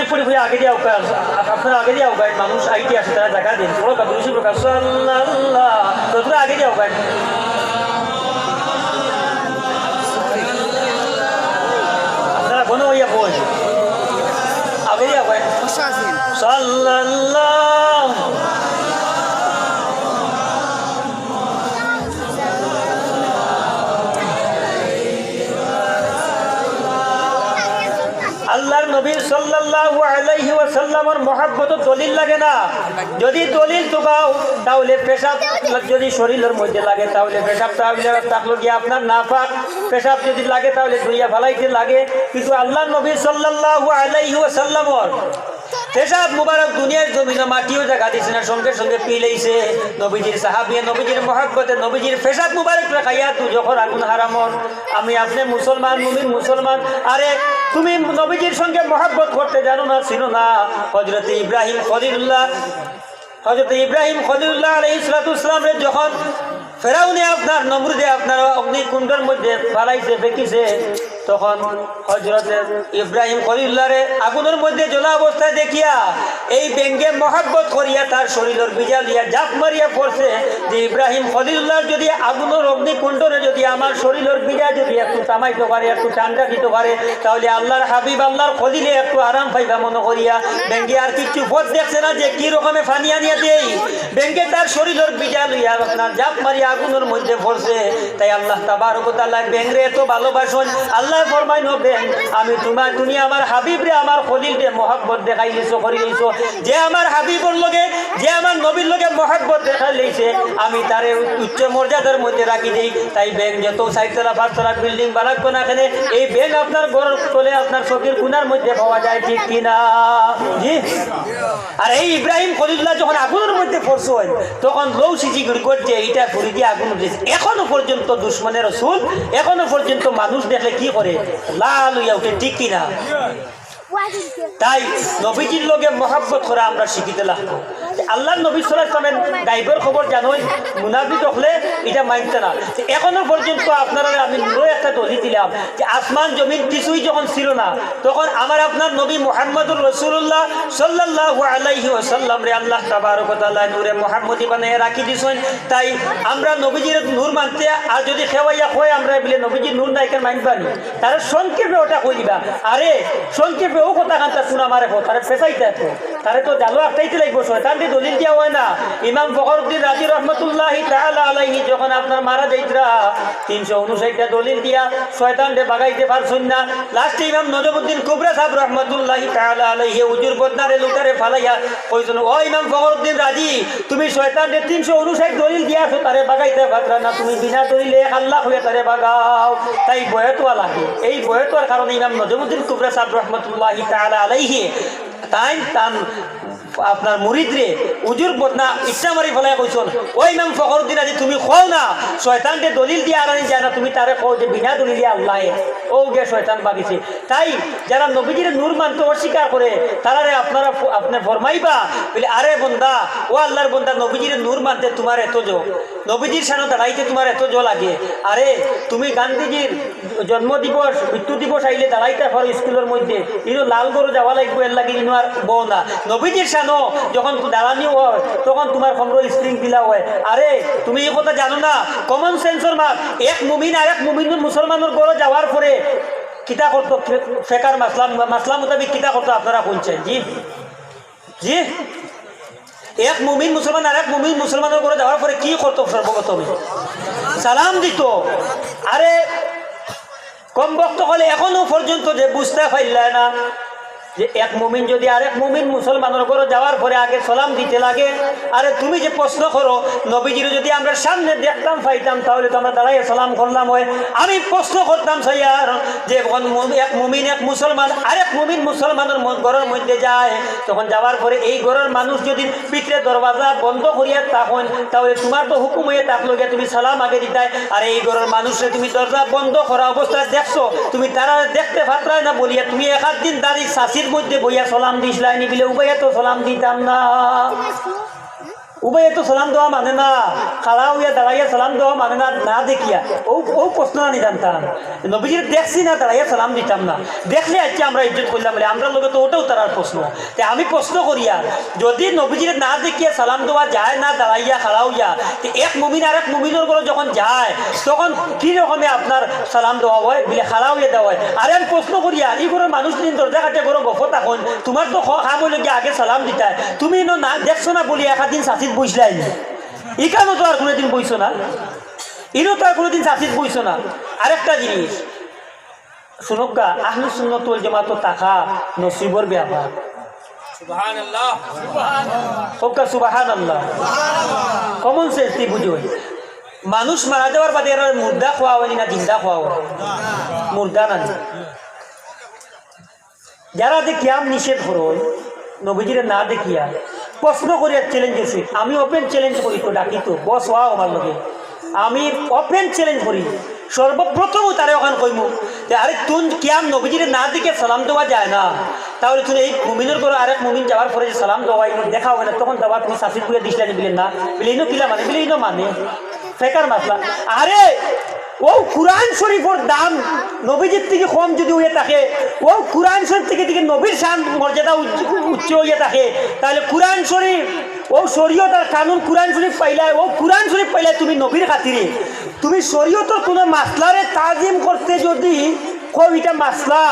ফুড়ি ফুড়ি আগে দিয়ে আপনারা আগে দিয়ে আউগায় মানুষ আইটি আসে তারা জায়গা দিন বড় কাপড় প্রকাশ সাল্লাল্লাহ তোরা আগে দিয়ে আউগায় আপনারা কোনো হইয়া বই আগে দিয়ে আউগায় সাল্লাল্লাহ আল্লাহর নবী সাল্লাল্লাহু আলাইহি ওয়াসাল্লামের মহব্বত দলিল লাগে না যদি দলিল তো পাও তাহলে পেশাব যদি শরীরের মধ্যে লাগে তাহলে পেশাব তাহলে গিয়ে আপনার নাফাক পেশাব যদি লাগে তাহলে ধুইয়া ফালাইতে লাগে কিন্তু আল্লাহর নবী সাল্লাল্লাহু আলাইহি ওয়াসাল্লামের পেশাব মুবারক দুনিয়ার জমিনে মাটিও জায়গা দিছে না সঙ্গে সঙ্গে পি লইছে নবীজির সাহাবী নবীজির মহব্বতে নবীজির পেশাব মুবারক খাইয়া তুই যখন আগুন হারামন আমি আপনি মুসলমান মুমিন মুসলমান আরে তুমি নবীজির সঙ্গে মহব্বত করতে জানো না ছিল না হযরত ইব্রাহিম খলিলুল্লাহ আলাইহিস সালাম যখন ফেরাউনে আপনার নমরুদে আপনার অগ্নিকুণ্ডের মধ্যে ফালাইছে ফেকিছে তখন হযরত ইব্রাহিম খলিলুল্লাহরে আগুনের মধ্যে জ্বলা অবস্থায় দেখিয়া এই ব্যঙ্গে মহব্বত করিয়া তার শরীরের বিজা দিয়া জাপ মারিয়া পড়ছে যে ইব্রাহিম খলিলুল্লাহর যদি আগুনের অগ্নিকুণ্ডরে যদি আমার শরীরের বিজা যদি একটু তামাইতে পারে একটু ঠান্ডা দিতে পারে তাহলে আল্লাহর হাবিব আল্লাহর খলিলে একটু আরাম পাইবা মনে করিয়া ব্যঙ্গে আর কিছু পথ দেখছে না যে কি রকমে ফানি আনিয়া দেই ব্যঙ্গে তার শরীরের বিজা লইয়া আপনার জাপ মারিয়া আগুনের মধ্যে পড়ছে তাই আল্লাহ তাবারক ওয়া তাআলা ব্যঙ্গে এত ভালোবাসেন আল্লাহ ফরমায় নবেন আমি তুমি আমার হাবিবরে আমার খলিলরে মহব্বত দেখাই দিছো করি দিছো যে আমার হাবিবর লগে যে আমার নবীর লগে মহব্বত দেখাই লইছে আমি তারে উচ্চ মর্যাদার মধ্যে রাখি দেই তাই ব্যাংক যত 4তলা 5তলা বিল্ডিং বানাবো না এখানে এই ব্যাংক আপনার ঘরের তলে আপনার চোখের কোণার মধ্যে পাওয়া যায় ঠিক কিনা জি আর এই ইব্রাহিম খলিলুল্লাহ যখন আগুনের মধ্যে পড়ছে তখন লৌ সিজি করছে এইটা ঘুরি দিয়ে আগুন উঠেছে এখনো পর্যন্ত দুশ্মনের রাসূল এখনো পর্যন্ত মানুষ দেখলে কি করে লাল হইয়া উঠে ঠিক কিনা তাই নবীজির লগে মহব্বত করা আমরা শিখিতে লাগবো আল্লাহর নবী সাল্লাল্লাহু আলাইহি ওয়াসাল্লাম গায়বের খবর জানোই মুনাফিক হলে এটা মানতে না এখনো পর্যন্ত আপনারা আমি নূরে একটা দলিল দিলাম যে আসমান জমিন কিছুই যখন ছিল না তখন আমার আপনার নবী মুহাম্মদুর রাসূলুল্লাহ সাল্লাল্লাহু আলাইহি ওয়াসাল্লাম রে আল্লাহ তাবারক ওয়া তাআলা নূরে মুহাম্মদি বানায় রাখি দিছেন তাই আমরা নবীজির নূর মানতে আর যদি খেওয়াইয়া কয় আমরা বলে নবীজির নূর নাই কেন মানবানি তার সংক্ষেপে ওটা কই দিবা আরে সংক্ষেপে ও কথা কান্তা শোনা মারে তারে পেছাইতে এত তারে তো জালো একটাইতে লাগবো শয়তান দিয়ে দলিল দেওয়া হয় না ইমাম ফখরুদ্দিন রাজি রহমতুল্লাহি তাআলা আলাইহি যখন আপনার মারা যাইতরা 359টা দলিল দিয়া শয়তান দিয়ে বাগাইতে পারছেন না লাস্টে ইমাম নজমুদ্দিন কুবরা সাহেব রহমতুল্লাহি তাআলা আলাইহি হুজুর বদনারে লুটারে ফালাইয়া কইছেন ও ইমাম ফখরুদ্দিন রাজি তুমি শয়তান দিয়ে 359 দলিল দিয়াছো তারে বাগাইতে পারছ না তুমি বিনা দলিলে আল্লাহ হয়ে তারে বাগাও তাই বয়তোয়া লাগে এই বয়তোয়ার কারণে ইমাম নজমুদ্দিন কুবরা সাহেব রহমতুল্লাহি তাআলা আলাইহি তাই তান আপনার মুরিদরে উজুর বদনা ইচ্ছা মারি ফেলায় কইছন ওই ইমাম ফখরুদ্দিন আজি তুমি কও না শয়তানকে দলিল দিয়ে আনানি যায় না তুমি তারে কও যে বিনা দলিলে আল্লাহ ও গে শয়তান বাগিছে তাই যারা নবীজির নূর মানতে অস্বীকার করে তারারে আপনারা আপনি ফরমাইবা বলে আরে বন্দা ও আল্লাহর বন্দা নবীজির নূর মানতে তোমার এত জো নবীজির সামনে দাঁড়াইতে তোমার এত জো লাগে আরে তুমি গান্ধীজির জন্ম দিবস মৃত্যু দিবস আইলে দাঁড়াইতে পারো স্কুলের মধ্যে কিন্তু লাল গরু যাওয়া লাগবে এর লাগে ইনো আর বউ না নবীজির সানো যখন দাঁড়ানিও হয় তখন তোমার খমর স্প্রিং দিলা হয় আরে তুমি এই কথা জানো না কমন সেন্সর মাপ এক মুমিন আর এক মুমিন মুসলমানের গড়ে যাওয়ার পরে কিতা করতো ফেকার মাসলা মোতাবিক কিতা করতো আপনারা বলছেন জি জি এক মুমিন মুসলমান আর এক মুমিন মুসলমানের ঘরে যাওয়ার পরে কি করতো সর্বপ্রথমে সালাম দিত আরে কম বক্ত হলে এখনো পর্যন্ত যে বুঝতে পারলে না যে এক মুমিন যদি আরেক মুমিন মুসলমানের ঘরে যাওয়ার পরে আগে সালাম দিতে লাগে আরে তুমি যে প্রশ্ন করো নবীজির যদি আমরা সামনে দেখতাম পাইতাম তাহলে তো আমরা দাঁড়াইয়া সালাম করলাম হয় আমি প্রশ্ন করতাম সাইয়ার যে এক মুমিন এক মুসলমান আরেক মুমিন মুসলমানের ঘরের মধ্যে যায় তখন যাওয়ার পরে এই ঘরের মানুষ যদি পিঠে দরওয়াজা বন্ধ করিয়া তখন তাহলে তোমার তো হুকুম হয়ে থাকলো গিয়ে তুমি সালাম আগে দিতাই আর এই ঘরের মানুষে তুমি দরজা বন্ধ করা অবস্থায় দেখছো তুমি তারা দেখতে পাত্রায় না বলিয়া তুমি এক আধ দিন দাঁড়িয়ে শাসির মধ্যে বইয়া সালাম দিসলাই নিবিলে উবাইয়া তো সালাম দিতাম না উভয়ে তো সালাম দেওয়া মানে না, খাড়া হইয়া দাঁড়াইয়া সালাম দেওয়া মানে না, না দেখিয়া ও প্রশ্ন আনি জানতাম। নবীজির দেখছি না দাঁড়াইয়া সালাম দিতাম না, দেখলে আজকে আমরা ইজ্জত করলাম বলে আমরা লোকে তো ওটাও তার প্রশ্ন। তাই আমি প্রশ্ন করিয়া যদি নবীজির না দেখিয়া সালাম দেওয়া যায় না দাঁড়াইয়া খাড়া হইয়া, তো এক মুমিন আর এক মুমিনের ঘরে যখন যায় তখন কি রকমে আপনার সালাম দেওয়া হয় বলে খাড়া হইয়া দেওয়া হয়। আর আমি প্রশ্ন করিয়া এই ঘরের মানুষ দিন দরজা কাটে ঘরে গফত এখন তোমার তো খাম হইলে গিয়ে আগে সালাম দিতায়, তুমি না দেখছো না বলি একদিন সাথিত বইসলাই, এখানেও তো আর কোনোদিন বইছো না, ইনও তো আর কোনোদিন সাথিত বইছো না। আরেকটা জিনিস শুনকা, আহলুস সুন্নাত ওয়াল জামাত টাকা নসিবর ব্যাপার। সুবহানাল্লাহ সুবহানাল্লাহ, কমন সেন্স তুই বুঝো। মানুষ মারা যাওয়ার বাদে এর মুর্দা খাওয়া হয়নি না জিন্দা খাওয়া হয়? মুর্দা না, যারা দেখিয়াম নিষেধ করো নবীজিরে না দেখিয়া প্রশ্ন করিয়া চ্যালেঞ্জ করছি, আমি ওপেন চ্যালেঞ্জ করি তো ডাকি তো বস হওয়া আমার লগে, আমি ওপেন চ্যালেঞ্জ করি সর্বপ্রথম তারে ওখান কইমু যে আরে তুই কিয়াম নবীজিরে না দিকে সালাম দেওয়া যায় না, তাহলে তুমি এই মুমিনের করে আরেক মুমিন যাওয়ার পরে যে সালাম দেওয়া দেখা হবে না, তখন দেওয়া তুমি সাফির করে দিসলে বিলেন না বিলে ইনো কিলা মানে বিলে ইনো মানে ফেকার মাসলা। আরে ও কুরআন শরীফের দাম নবীজির থেকে কম যদি হয়ে থাকে, ও কুরআন শরীফ থেকে থেকে নবীর শান মর্যাদা উচ্চ হয়ে থাকে, তাহলে কুরআন শরীফ ও শরীয়ত আর কানুন কুরআন শরীফ পাইলা, ও কুরআন শরীফ পাইলা তুমি নবীর খাতিরে, তুমি শরীয়তের কোনো মাসলারে তাজিম করতে যদি কো এটা মাসলা,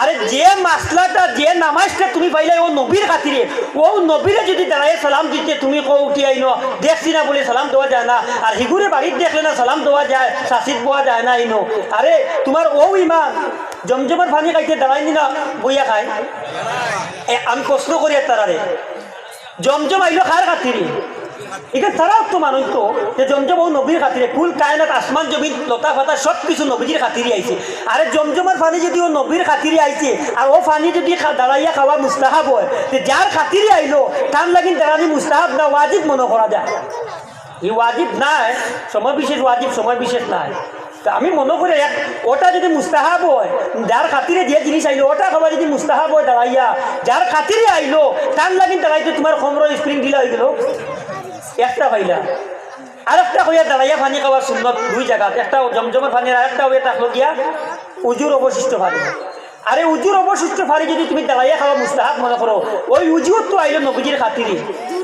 আরে যে মাসলাটা যে নামাজটা তুমি পাইলে ও নবীর খাতিরে, ও নবীরে যদি দাঁড়ায় সালাম দিতে তুমি কো উঠি আইনো দেখছি না বলে সালাম দেওয়া যায় না, আর হিগুরে বাড়ির দেখলে না সালাম দেওয়া যায়, শাসিত পাওয়া যায় না আইনো। আরে তোমার ও ইমান জমজমের পানি খাইতে দাঁড়ায়নি না বইয়া খায়? আমি প্রশ্ন করি তারারে জমজম আইলো কার খাতিরে? এটা তারাও তো মানুষ তো যে জমজম ও নবীর খাতিরে, কুল কায়নাত আসমান জমিন লতা ফাতা সব কিছু নবীর খাতিরে আইছে। আরে জমজমের পানি যদি ও নবীর খাতিরে আইছে আর ও পানি যদি দাঁড়াইয়া খাওয়া মুস্তাহাব হয়, যার খাতিরে আইলো তার লাগিন দাঁড়ানি মুস্তাহাব না ওয়াজিব মনে করা যায়? এই ওয়াজিব নাই, সময় বিশেষ ওয়াজিব সময় বিশেষ নাই। তা আমি মনে করি ওটা যদি মুস্তাহাব হয়, যার খাতিরে যে জিনিস আইলো ওটা খাবার যদি মুস্তাহাব হয় দাঁড়াইয়া, যার খাতিরে আইলো তার লাগিন দাঁড়াইতে তোমার খমর স্প্রিং ঢিলা হয়ে গেল একটা হইলা, আর একটা হইয়া দাঁড়াইয়া পানি খাওয়ার সুন্নত দুই জায়গা, একটা জমজমের পানি আর একটা হইয়া থাকলো গিয়া উজুর অবশিষ্ট পানি। আরে উজুর অবশিষ্ট পানি যদি তুমি দাঁড়াইয়া খাওয়া মুস্তাহাব মনে করো, ওই উজুর তো আইলো নবীজির খাতিরে,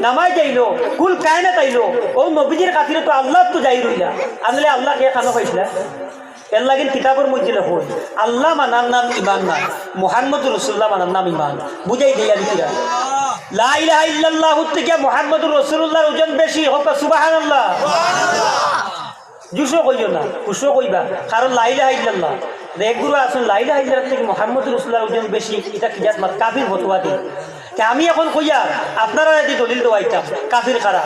নামাজ যাইলো কুল কায়নাত আইলো, ও নবীজির খাতিরে তো আল্লাহ তো যাই রইলা, আনলে আল্লাহ কে খানো পাইছিলা? এর লাগিন কিতাবের মধ্যে লেখুন আল্লাহ মানার নাম ইমান না, মুহাম্মদুর রাসূলুল্লাহ মানার নাম ইমান। বুঝাই দেয়া দিরা লা ইলাহা ইল্লাল্লাহ থেকে মুহাম্মদুর রাসূলুল্লাহর ওজন বেশি হোক সুবহানাল্লাহ। জুসো কইও না কুসো কইবা, কারণ লা ইলাহা ইল্লাল্লাহ এক গুরু আসুন লা ইলাহা ইল্লাল্লাহ থেকে মুহাম্মদুর রাসূলুল্লাহর ওজন বেশি, এটা কিজাত মার কাফির ফতোয়া দিই। আমি এখন কইয়া আপনারা যদি দলিল দেওয়াইতাম কাফির খারা,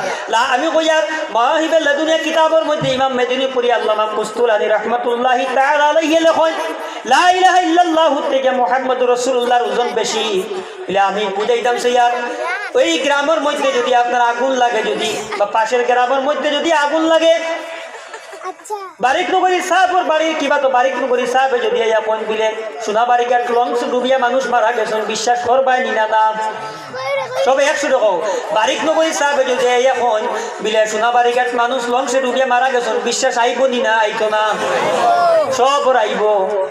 আমি কইয়ার মাহিবে লাদুনিয়া কিতাবের মধ্যে ইমাম মেদিনীপুরি আল্লামা কুস্তুলানী রাহমাতুল্লাহি তাআলা আলাইহি লেখেন লা ইলাহা ইল্লাল্লাহ থেকে মুহাম্মদুর রাসূলুল্লাহর ওজন বেশি। বলে আমি বুঝাইতাম স্যার, ওই গ্রামের মধ্যে যদি আপনার আগুন লাগে, যদি বা পাশের গ্রামের মধ্যে যদি আগুন লাগে, বারিক নগরী সাহেবর বাড়ি কিবা তো বারিক নগরী সাহেবে যদি এখন বিলে সোনা বাড়িঘাট লঞ্চ ডুবিয়া মানুষ মারা গেছেন, বিশ্বাস করবাই নিনা না সবে 100 টাকা। বারিক নগরী সাহেবে যদি এখন বিলে সোনা বাড়িঘাট মানুষ লঞ্চে ডুবিয়া মারা গেছেন, বিশ্বাস আইব নিনা? আইতো না, সব আইব।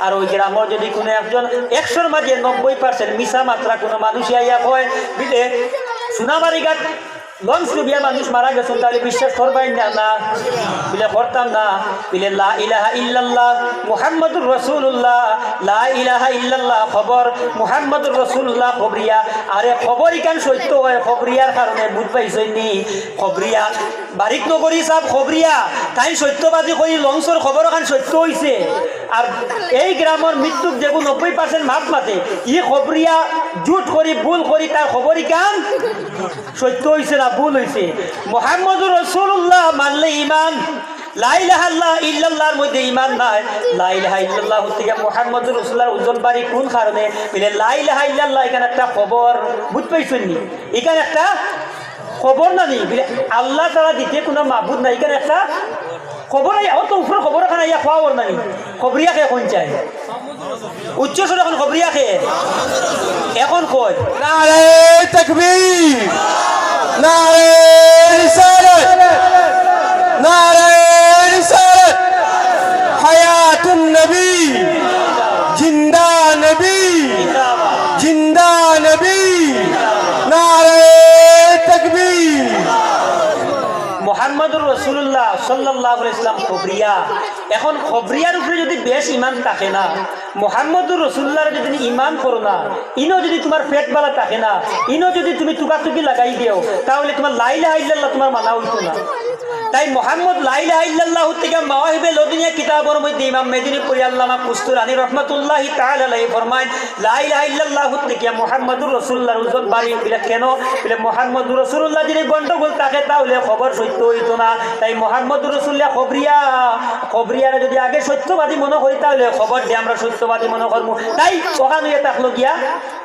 আর ওই গ্রামের যদি কোনো একজন 100-র মাঝে 90% মিশা মাত্রা কোনো মানুষ আইয়া কয় বিলে সোনা বাড়িঘাট লঞ্চ ডুবিয়া মানুষ মারা গেছেন, তাহলে বিশ্বাস করবাই না? বিলে করতাম না। বিলে লা ইলাহা ইল্লাল্লাহ মুহাম্মাদুর রাসূলুল্লাহ, লা ইলাহা ইল্লাল্লাহ খবর, মুহাম্মাদুর রাসূলুল্লাহ খবরিয়া। আরে খবর ইকান সত্য হয়, খবরিয়ার কারণে বুঝ পাইছেননি? খবরিয়া বারিক নগরী সাহেব খবরিয়া তাই সত্যবাদী করি লঞ্চর খবর ওখান সত্য হয়েছে। আর এই গ্রামের মৃত্যুর যেগুলো 90% মাপ মাতে, ই খবরিয়া জুট করি ভুল করি তার খবর ইকান সত্য হয়েছে না ভুল হয়েছে? মুহাম্মাদুর রাসূলুল্লাহ মানলে ইমান, লা ইলাহা ইল্লাল্লাহর মধ্যে ইমান নাই। লা ইলাহা ইল্লাল্লাহ থেকে মুহাম্মাদুর রাসূলুল্লাহর ওজন বাড়ি কোন কারণে? বলে লা ইলাহা ইল্লাল্লাহ এখানে একটা খবর, বুঝ পাইছেন নি? এখানে একটা খবর না নি, বলে আল্লাহ তাআলা দিতে কোনো মাবুদ নাই, এখানে একটা খবর আই অত উপরে খবর এখানে ইয়া খাওয়ার নাই। খবরিয়াকে এখন চাই উচ্চ স্বর, এখন খবরিয়াকে এখন কই নারে তাকবীর, নারে রিসালাত নারে রিসালাত হায়াতুন নবী জিন্দা নবী জিন্দা নবী নারে তাকবীর মোহাম্মদুর রসুল্লাহ সাল্লাল্লাহু আলাইহি ওয়াসাল্লাম খবরিয়া এখন খবরিয়ার উপরে যদি বেশ ইমান থাকে না মোহাম্মদুর রসুল্লাহর যদি ইমান করো না ইনো যদি তোমার পেট বালা থাকে না ইনো যদি তুমি টুকাটুকি লাগাই দিও তাহলে তোমার লা ইলাহা ইল্লাল্লাহ তোমার মানা হইতো না তাই মোহাম্মদ লা ইলাহা ইল্লাল্লাহ থেকে মাওয়াহিবে লদুনিয়া কিতাবের মধ্যে ইমাম মেদিনীপুরি আল্লামা কুস্তুরানী রাহমাতুল্লাহি তাআলা আলাইহি ফরমায় লা ইলাহা ইল্লাল্লাহ থেকে মুহাম্মদুর রাসূলুল্লাহর ওজন বাড়ি বিলা কেন বলে মুহাম্মদুর রাসূলুল্লাহ যদি গন্ডগোল থাকে তাহলে খবর সত্য হইতো না তাই মুহাম্মদুর রাসূলুল্লাহ খবরিয়ারে যদি আগে সত্যবাদী মনে করি তাহলে খবর দিয়ে আমরা সত্যবাদী মনে করবো তাই ওখানে থাকলো গিয়া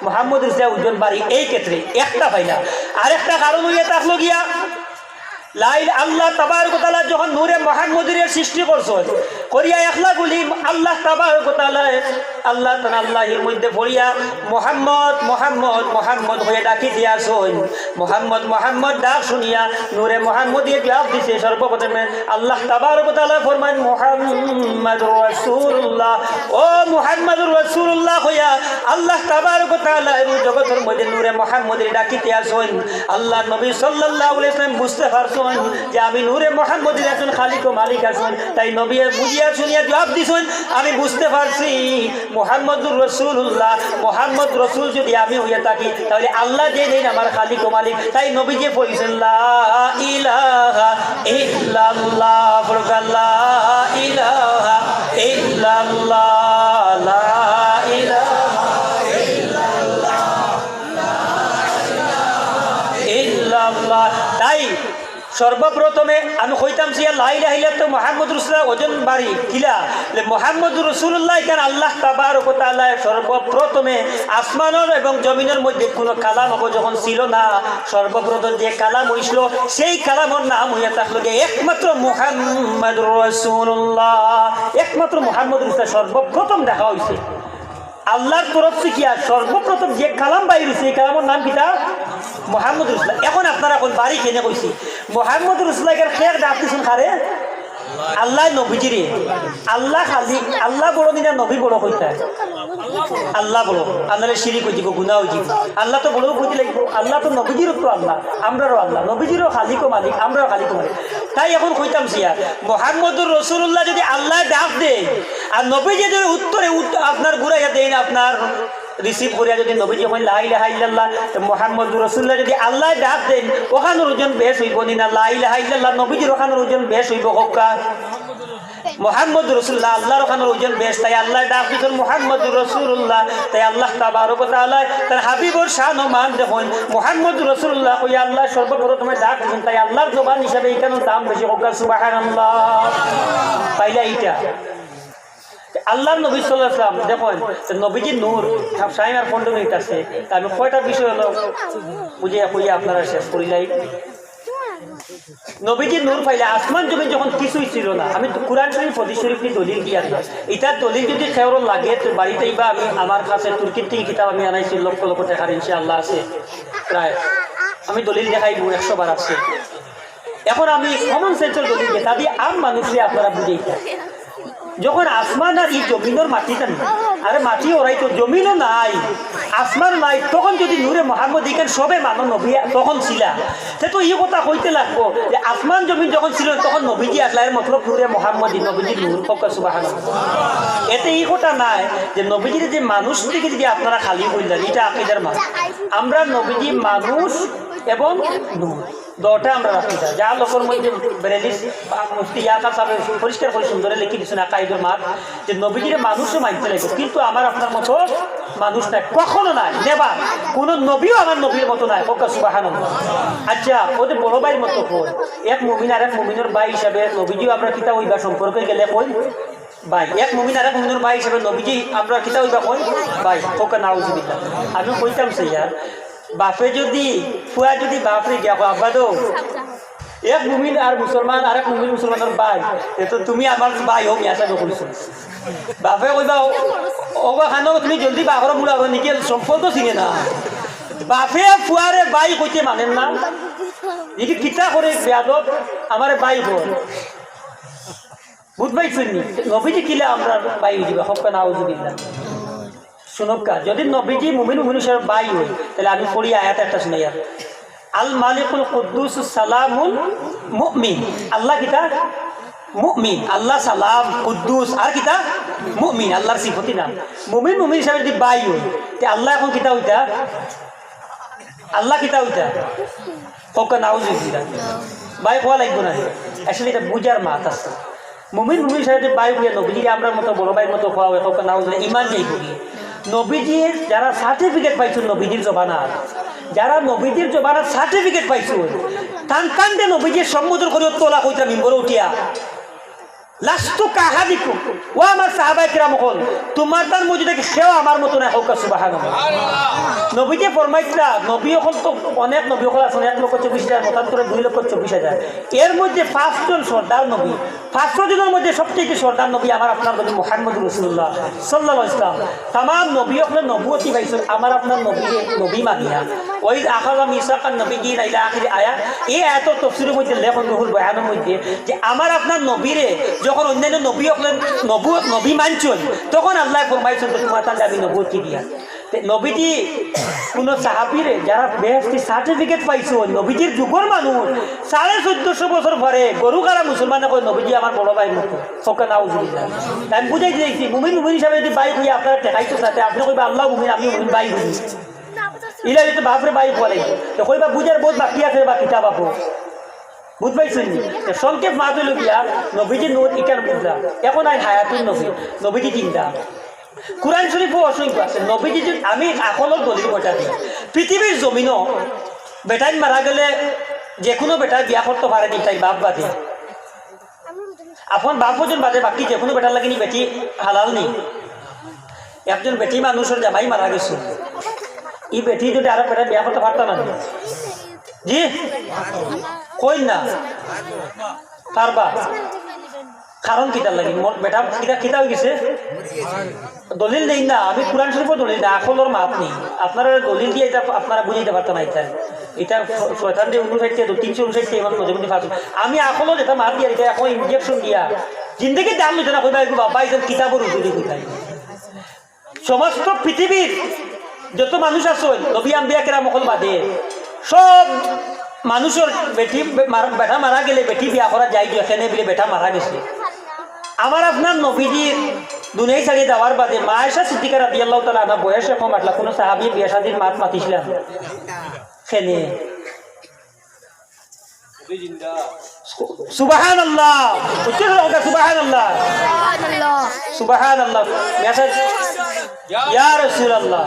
মুহাম্মদ রাসূলুল্লাহ ওজন বাড়ি এই ক্ষেত্রে একটা পাইলা আরেকটা কারণ হইয়া থাকলো গিয়া আল্লাহ তাবারক ওয়া তাআলা যখন নূরে মুহাম্মদের সৃষ্টি করছেন করিয়া একলা গুলি আল্লাহ তাবারক ওয়া তাআলা আল্লাহ তাআলা আল্লাহর মধ্যে পড়িয়া মুহাম্মদ মুহাম্মদ মুহাম্মদ হয়ে ডাকি দিয়াছেন মুহাম্মদ মুহাম্মদ ডাক শুনিয়া নূরে মুহাম্মদিয়ে জবাব দিছে সর্বপ্রথমে আল্লাহ তাবারক ওয়া তাআলা ফরমান মুহাম্মাদুর রাসূলুল্লাহ ও মুহাম্মাদুর রাসূলুল্লাহ হইয়া আল্লাহ তাবারক ওয়া তাআলা এই জগতের মধ্যে নূরে মুহাম্মদের ডাকি দিয়াছেন আল্লাহ নবী সাল্লাল্লাহু আলাইহি ওয়াসাল্লাম বুঝতে পারছেন যে আমি নূরে মুহাম্মদের একজন খালিক ও মালিক আছেন তাই নবী বুঝিয়া শুনিয়া জবাব দিছেন আমি বুঝতে পারছি মুহাম্মদুর রাসূলুল্লাহ মুহাম্মদ রাসূল যদি আমি হইয়া থাকি তাহলে আল্লাহ যে দেন আমার খালিক ও মালিক তাই নবী যে পড়িছেন লা ইলাহা ইল্লাল্লাহ লা ইলাহা ইল্লাল্লাহ লা ইলাহা ইল্লাল্লাহ তাই সর্বপ্রথমে আমি কইতাম যে লা ইলাহা ইল্লাল্লাহ মুহাম্মদুর রাসূলুল্লাহ ওজন বাড়ি কিলা মুহাম্মদুর রাসূলুল্লাহ কেন আল্লাহ তাবারক ওয়া তাআলা সর্বপ্রথমে আসমানের এবং জমিনের মধ্যে কোনো কালাম যখন ছিল না সর্বপ্রথম যে কালাম হইছিল সেই কালামের নাম হইয়া থাকলো যে একমাত্র মুহাম্মদুর রাসূলুল্লাহ একমাত্র মুহাম্মদুর রাসূলুল্লাহ সর্বপ্রথম দেখা হইছে আল্লাহর তরফ থেকে সর্বপ্রথম যে কালাম বাইর হইছে এই কালামের নাম কিটা মুহাম্মদুর রাসূলুল্লাহ এখন আপনারা কোন বাড়ি কেনে কইছি মুহাম্মদুর রাসূলুল্লাহ এর খেয়াল ডাকতেছেন কারে আল্লাহ নবীজিরে আল্লাহ খালিক আল্লাহ বড় দিনা নবী বড় কইতা আল্লাহ বড় আল্লাহর শিরিক হই দিব গুনাহ হই দিব আল্লাহ তো বড় কইতে লাগবে আল্লাহ তো নবীজিরও তো আল্লাহ আমরারও আল্লাহ নবীজিরও খালিক ও মালিক আমরাও খালিক ও মালিক তাই এখন কইতাম সিয়া মুহাম্মদুর রাসূলুল্লাহ যদি আল্লাহ ডাক দেয় আর নবীজি যদি উত্তরে আপনার ঘুরাইয়া দেন আপনার রিসিভ করিয়া যদি নবীজি হয় লা ইলাহা ইল্লাল্লাহ মুহাম্মদুর রাসূলুল্লাহ যদি আল্লাহ ডাক দেন ওখানের ওজন বেশ হইব না লা ইলাহা ইল্লাল্লাহ নবীজির ওখানের ওজন বেশ হইব হক্কা মুহাম্মদুর রাসূলুল্লাহ আল্লাহর ওখানের ওজন বেশ তাই আল্লাহ ডাক দিছেন মুহাম্মদুর রাসূলুল্লাহ তাই আল্লাহ তাবারক ওয়া তাআলা তার হাবিবর শান ও মান দেখুন মুহাম্মদুর রাসূলুল্লাহ কই আল্লাহ সর্বপ্রথমে ডাক দিছেন তাই আল্লাহর জবান হিসাবে এখানে দাম বেশি হক্কা সুবহানাল্লাহ পাইলা এইটা আল্লাহর নবী সাল্লাল্লাহু আলাইহি ওয়াসাল্লাম দেখুন নবীজি নূর সাইমার 15 মিনিট আছে আমি কয়টা বিষয় হলো বুঝিয়া কইয়া আপনারা শেষ করিলাই নবীজি নূর পাইলে আসমান জমিন যখন কিছুই ছিল না আমি কুরআন শরীফ হাদিস শরীফ নিয়ে দলিল দিয়া না এটা দলিল যদি খেওর লাগে তো বাড়িতেই বা আমি আমার কাছে তুর্কির থেকে কিতাব আমি আনাইছি লক্ষ লক্ষ টাকার ইনশাআল্লাহ আছে প্রায় আমি দলিল দেখাই 100 বার আছে এখন আমি কমন সেন্সের দলিল দেখা দিয়ে আম মানুষকে আপনারা বুঝাইতে যখন আসমান আর এই জমিনের মাটিটা নেই আরে মাটি ওরাই তো জমিনও নাই আসমান নাই তখন যদি নূরে মুহাম্মদ এখানে সবে মানো নবী তখন ছিলা সে তো এই কথা কইতে লাগবো যে আসমান জমিন যখন ছিল তখন নবীজি আসলা এর মতলব নূরে মুহাম্মদ নবীজি নূর ফকা সুবহানাল্লাহ এতে এই কথা নাই যে নবীজির যে মানুষ থেকে যদি আপনারা খালি কইলেন এটা আকীদার মান আমরা নবীজি মানুষ এবং নূর দুটো আমরা রাখি যা লোকের মধ্যে বেরেলিস মুফতি ইয়াকা সাহেব পরিষ্কার করে সুন্দর লিখে দিয়েছেন আকাইদুল মাদ যে নবীজির মানুষও মানতে লাগবে কিন্তু আমার আপনার মতো মানুষ নাই কখনো নাই নেবার কোনো নবীও আমার নবীর মতো নাই ফকা সুবহানাল্লাহ আচ্ছা ওদের বড় ভাইয়ের মতো কই এক মুমিন আর এক মুমিনের ভাই হিসাবে নবীজিও আমরা কিতা হইবা সম্পর্কে গেলে কই ভাই এক মুমিন আর এক মুমিনের ভাই হিসাবে নবীজি আমরা কিতা হইবা কই ভাই ফকা নাউজুবিল্লাহ আমি কইতাম সেইয়া বাপে যদি ফুয়া যদি বাপরে গিয়া আব্বা দো এক মুমিন আর মুসলমান আর এক মুমিন মুসলমানের ভাই তো তুমি আমার ভাই হোক ইয়াসা নকরিস বাপে কইবা ওগো খানো তুমি জলদি বাপর মুড়াবো নিকে সম্পর্ক চিনে না বাপে ফুয়ারে ভাই কইতে মানেন না এই কিতা করে বেয়াদব আমার বাই বোন বুঝ পাইছেন নবীজি কিলে আমরা বাই দিবা হক না আউযুবিল্লাহ শুনকা যদি নবীজি মুমিন মানুষের বাই হয় তাহলে আমি পড়ি আয়াত একটা শুনাই আর আল মালিকুল কুদ্দুস সালামুল মুমিন আল্লাহ কিতা মুমিন আল্লাহ সালাম কুদ্দুস আর কিতা মুমিন আল্লাহর সিফতি নাম মুমিন মুমিন হিসাবে যদি বাই হয় তে আল্লাহ এখন কিতা হইতা আল্লাহ কিতা হইতা হক না আউযুবিল্লাহ বাই কোয়া লাগবে না আসলে এটা বুঝার মাত আছে মুমিন মুমিন সাথে বাই হইয়া নবীজি আমরা মতো বড় ভাইয়ের মতো খাওয়া হয় হক না আউযুবিল্লাহ ইমান যাই করি নবীজির যারা সার্টিফিকেট পাইছেন নবীজির জবানার যারা নবীজির জবানার সার্টিফিকেট পাইছেন তান কান্দে নবীজির সম্বোধন করে তোলা হইতা মিম্বরে উঠিয়া লাস্তু কাহাদিকুম ও আমার সাহাবায়ে কিরাম হল তোমার তার মধ্যে খেও আমার মতো না হোক সুবহানাল্লাহ নবীজি ফরমাইতা নবী হল তো অনেক নবী হল আছেন 1,24,000 মতান্তরে 2,24,000 এর মধ্যে 5 জন সর্দার নবী 5 জনের মধ্যে সবচেয়ে সর্দার নবী আমার আপনার নবী মুহাম্মদুর রাসূলুল্লাহ সাল্লাল্লাহু আলাইহি ওয়াসাল্লাম तमाम নবী হল নবুয়তি পাইছেন আমার আপনার নবী মানিয়া ওই আখাযা মিসাকান নবীজি ইলা আখির আয়াত এই আয়াতের তাফসীরের মধ্যে লেখন রুহুল বয়ানের মধ্যে যে আমার আপনার নবীরে যখন অন্যান্য নবী হলেন নবী মানছেন তখন আল্লাহ ফরমাইছেন তোমার তাহলে আমি নবুয়তি দিয়া নবীজি কোনো সাহাবীরে যারা বেহেশতি সার্টিফিকেট পাইছো নবীজির যুগর মানুষ 1450 বছর পরে গরু কারা মুসলমান কই নবীজি আমার বড় ভাই মতো ফকা নাউজুবিল্লাহ আমি বুঝাই দিয়েছি মুমিন মুমিন হিসাবে যদি বাই হইয়া আপনারা দেখাইতো সাথে আপনি কইবা আল্লাহ মুমিন আমি মুমিন বাই হই ইলা যদি বাপরে বাই বলে তো কইবা বুঝার বহুত বাকি আছে বা কিতাব আপো বুঝ পাইছেন সংক্ষেপ মা হইল গিয়া নবীজি নূর ইকার বুঝা এখন আই হায়াতুন নবীজি জিন্দা কুরআন শরীফও অসংখ্য আছে নবীজি আমি আকলের দলিল বটা দিই পৃথিবীর জমিনও বেটাই মারা গেলে যে কোনো বেটার বিয়া করতে পারে নি তাই বাপ বাদে আপন বাপ পর্যন্ত বাদে বাকি যে কোনো বেটার লাগেনি বেটি হালাল নেই একজন বেটি মানুষের জামাই মারা গেছে এই বেটি যদি আরো বেটা বিয়া করতে পারতো না জি কই না পারবা কারণ কিতার লাগি মোট বেটা কিতা হয়ে গেছে দলিল নেই না আমি কুরআন শরীফের দলিল না আকলের মাপ নেই আপনারা দলিল দিয়ে এটা আপনারা বুঝাইতে পারতেন না এটা শয়তান দিয়ে 359 এমন মধ্যে মধ্যে ফাঁসু আমি আকলের এটা মাপ দিয়া এটা এখন ইনজেকশন দিয়া জিন্দগি দাম নিতে না কইবা বাবা এটা কিতাবের উজুরি কইতাই সমস্ত পৃথিবীর যত মানুষ আছে নবী আম্বিয়া কেরাম মকল বাদে সব মানুষের বেটি বেটা মারা গেলে বেটি বিয়া করা যায় এখানে বলে বেটা মারা গেছে আমার আপনার নবীজির দুনিয়ায় ছাড়িয়ে যাওয়ার বাদে মা আয়েশা সিদ্দিকা রাদিয়াল্লাহু তাআলা আনহা বয়সে কম আসলা কোনো সাহাবী বিয়া শাদীর মাত মাতিছিলেন খেনে সুবহানাল্লাহ সুবহানাল্লাহ সুবহানাল্লাহ মেসেজ ইয়া রাসূলুল্লাহ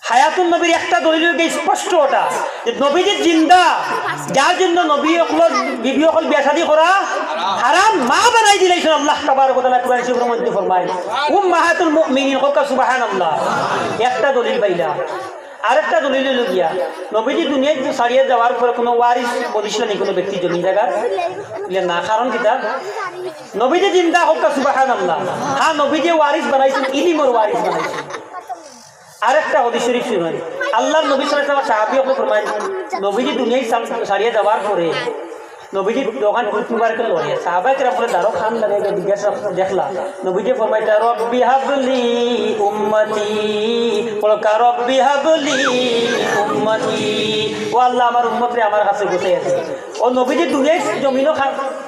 হায়াতুন নবীর একটা দলিল স্পষ্ট ওটা যে নবীজি জিন্দা যার জন্য নবী হল বিবি হল বিয়া শাদী করা হারাম মা বানাই দিলেছেন আল্লাহ তাবারক ওয়া তাআলা কুরআন শরীফের মধ্যে ফরমায় উম্মাহাতুল মুমিনিন হক সুবহানাল্লাহ একটা দলিল পাইলা আরেকটা দলিল হলো গিয়া নবীজি দুনিয়ায় ছাড়িয়ে যাওয়ার পরে কোনো ওয়ারিস বলিছিল নি কোনো ব্যক্তি জমি জায়গা না কারণ কিতা নবীজি জিন্দা হক সুবহানাল্লাহ হ্যাঁ নবীজি ওয়ারিস বানাইছেন ইলমের ওয়ারিস বানাইছেন আরেকটা হাদিস শরীফ শুনুন আল্লাহর নবী সাল্লাল্লাহু আলাইহি ওয়াসাল্লাম সাহাবীকে ফরমায় নবীজি দুনিয়ায় ছাড়িয়ে যাওয়ার পরে নবীজি দোকান মুবারকে লয়ে সাহাবায়ে কেরাম বলে দারো খান লাগে জিজ্ঞাসা দেখলা নবীজি ফরমায় রব্বি হাবলি উম্মতি বলো কা রব্বি হাবলি উম্মতি ও আল্লাহ আমার উম্মতরে আমার কাছে বসে আছে ও নবীজি দুনিয়ায় জমিনও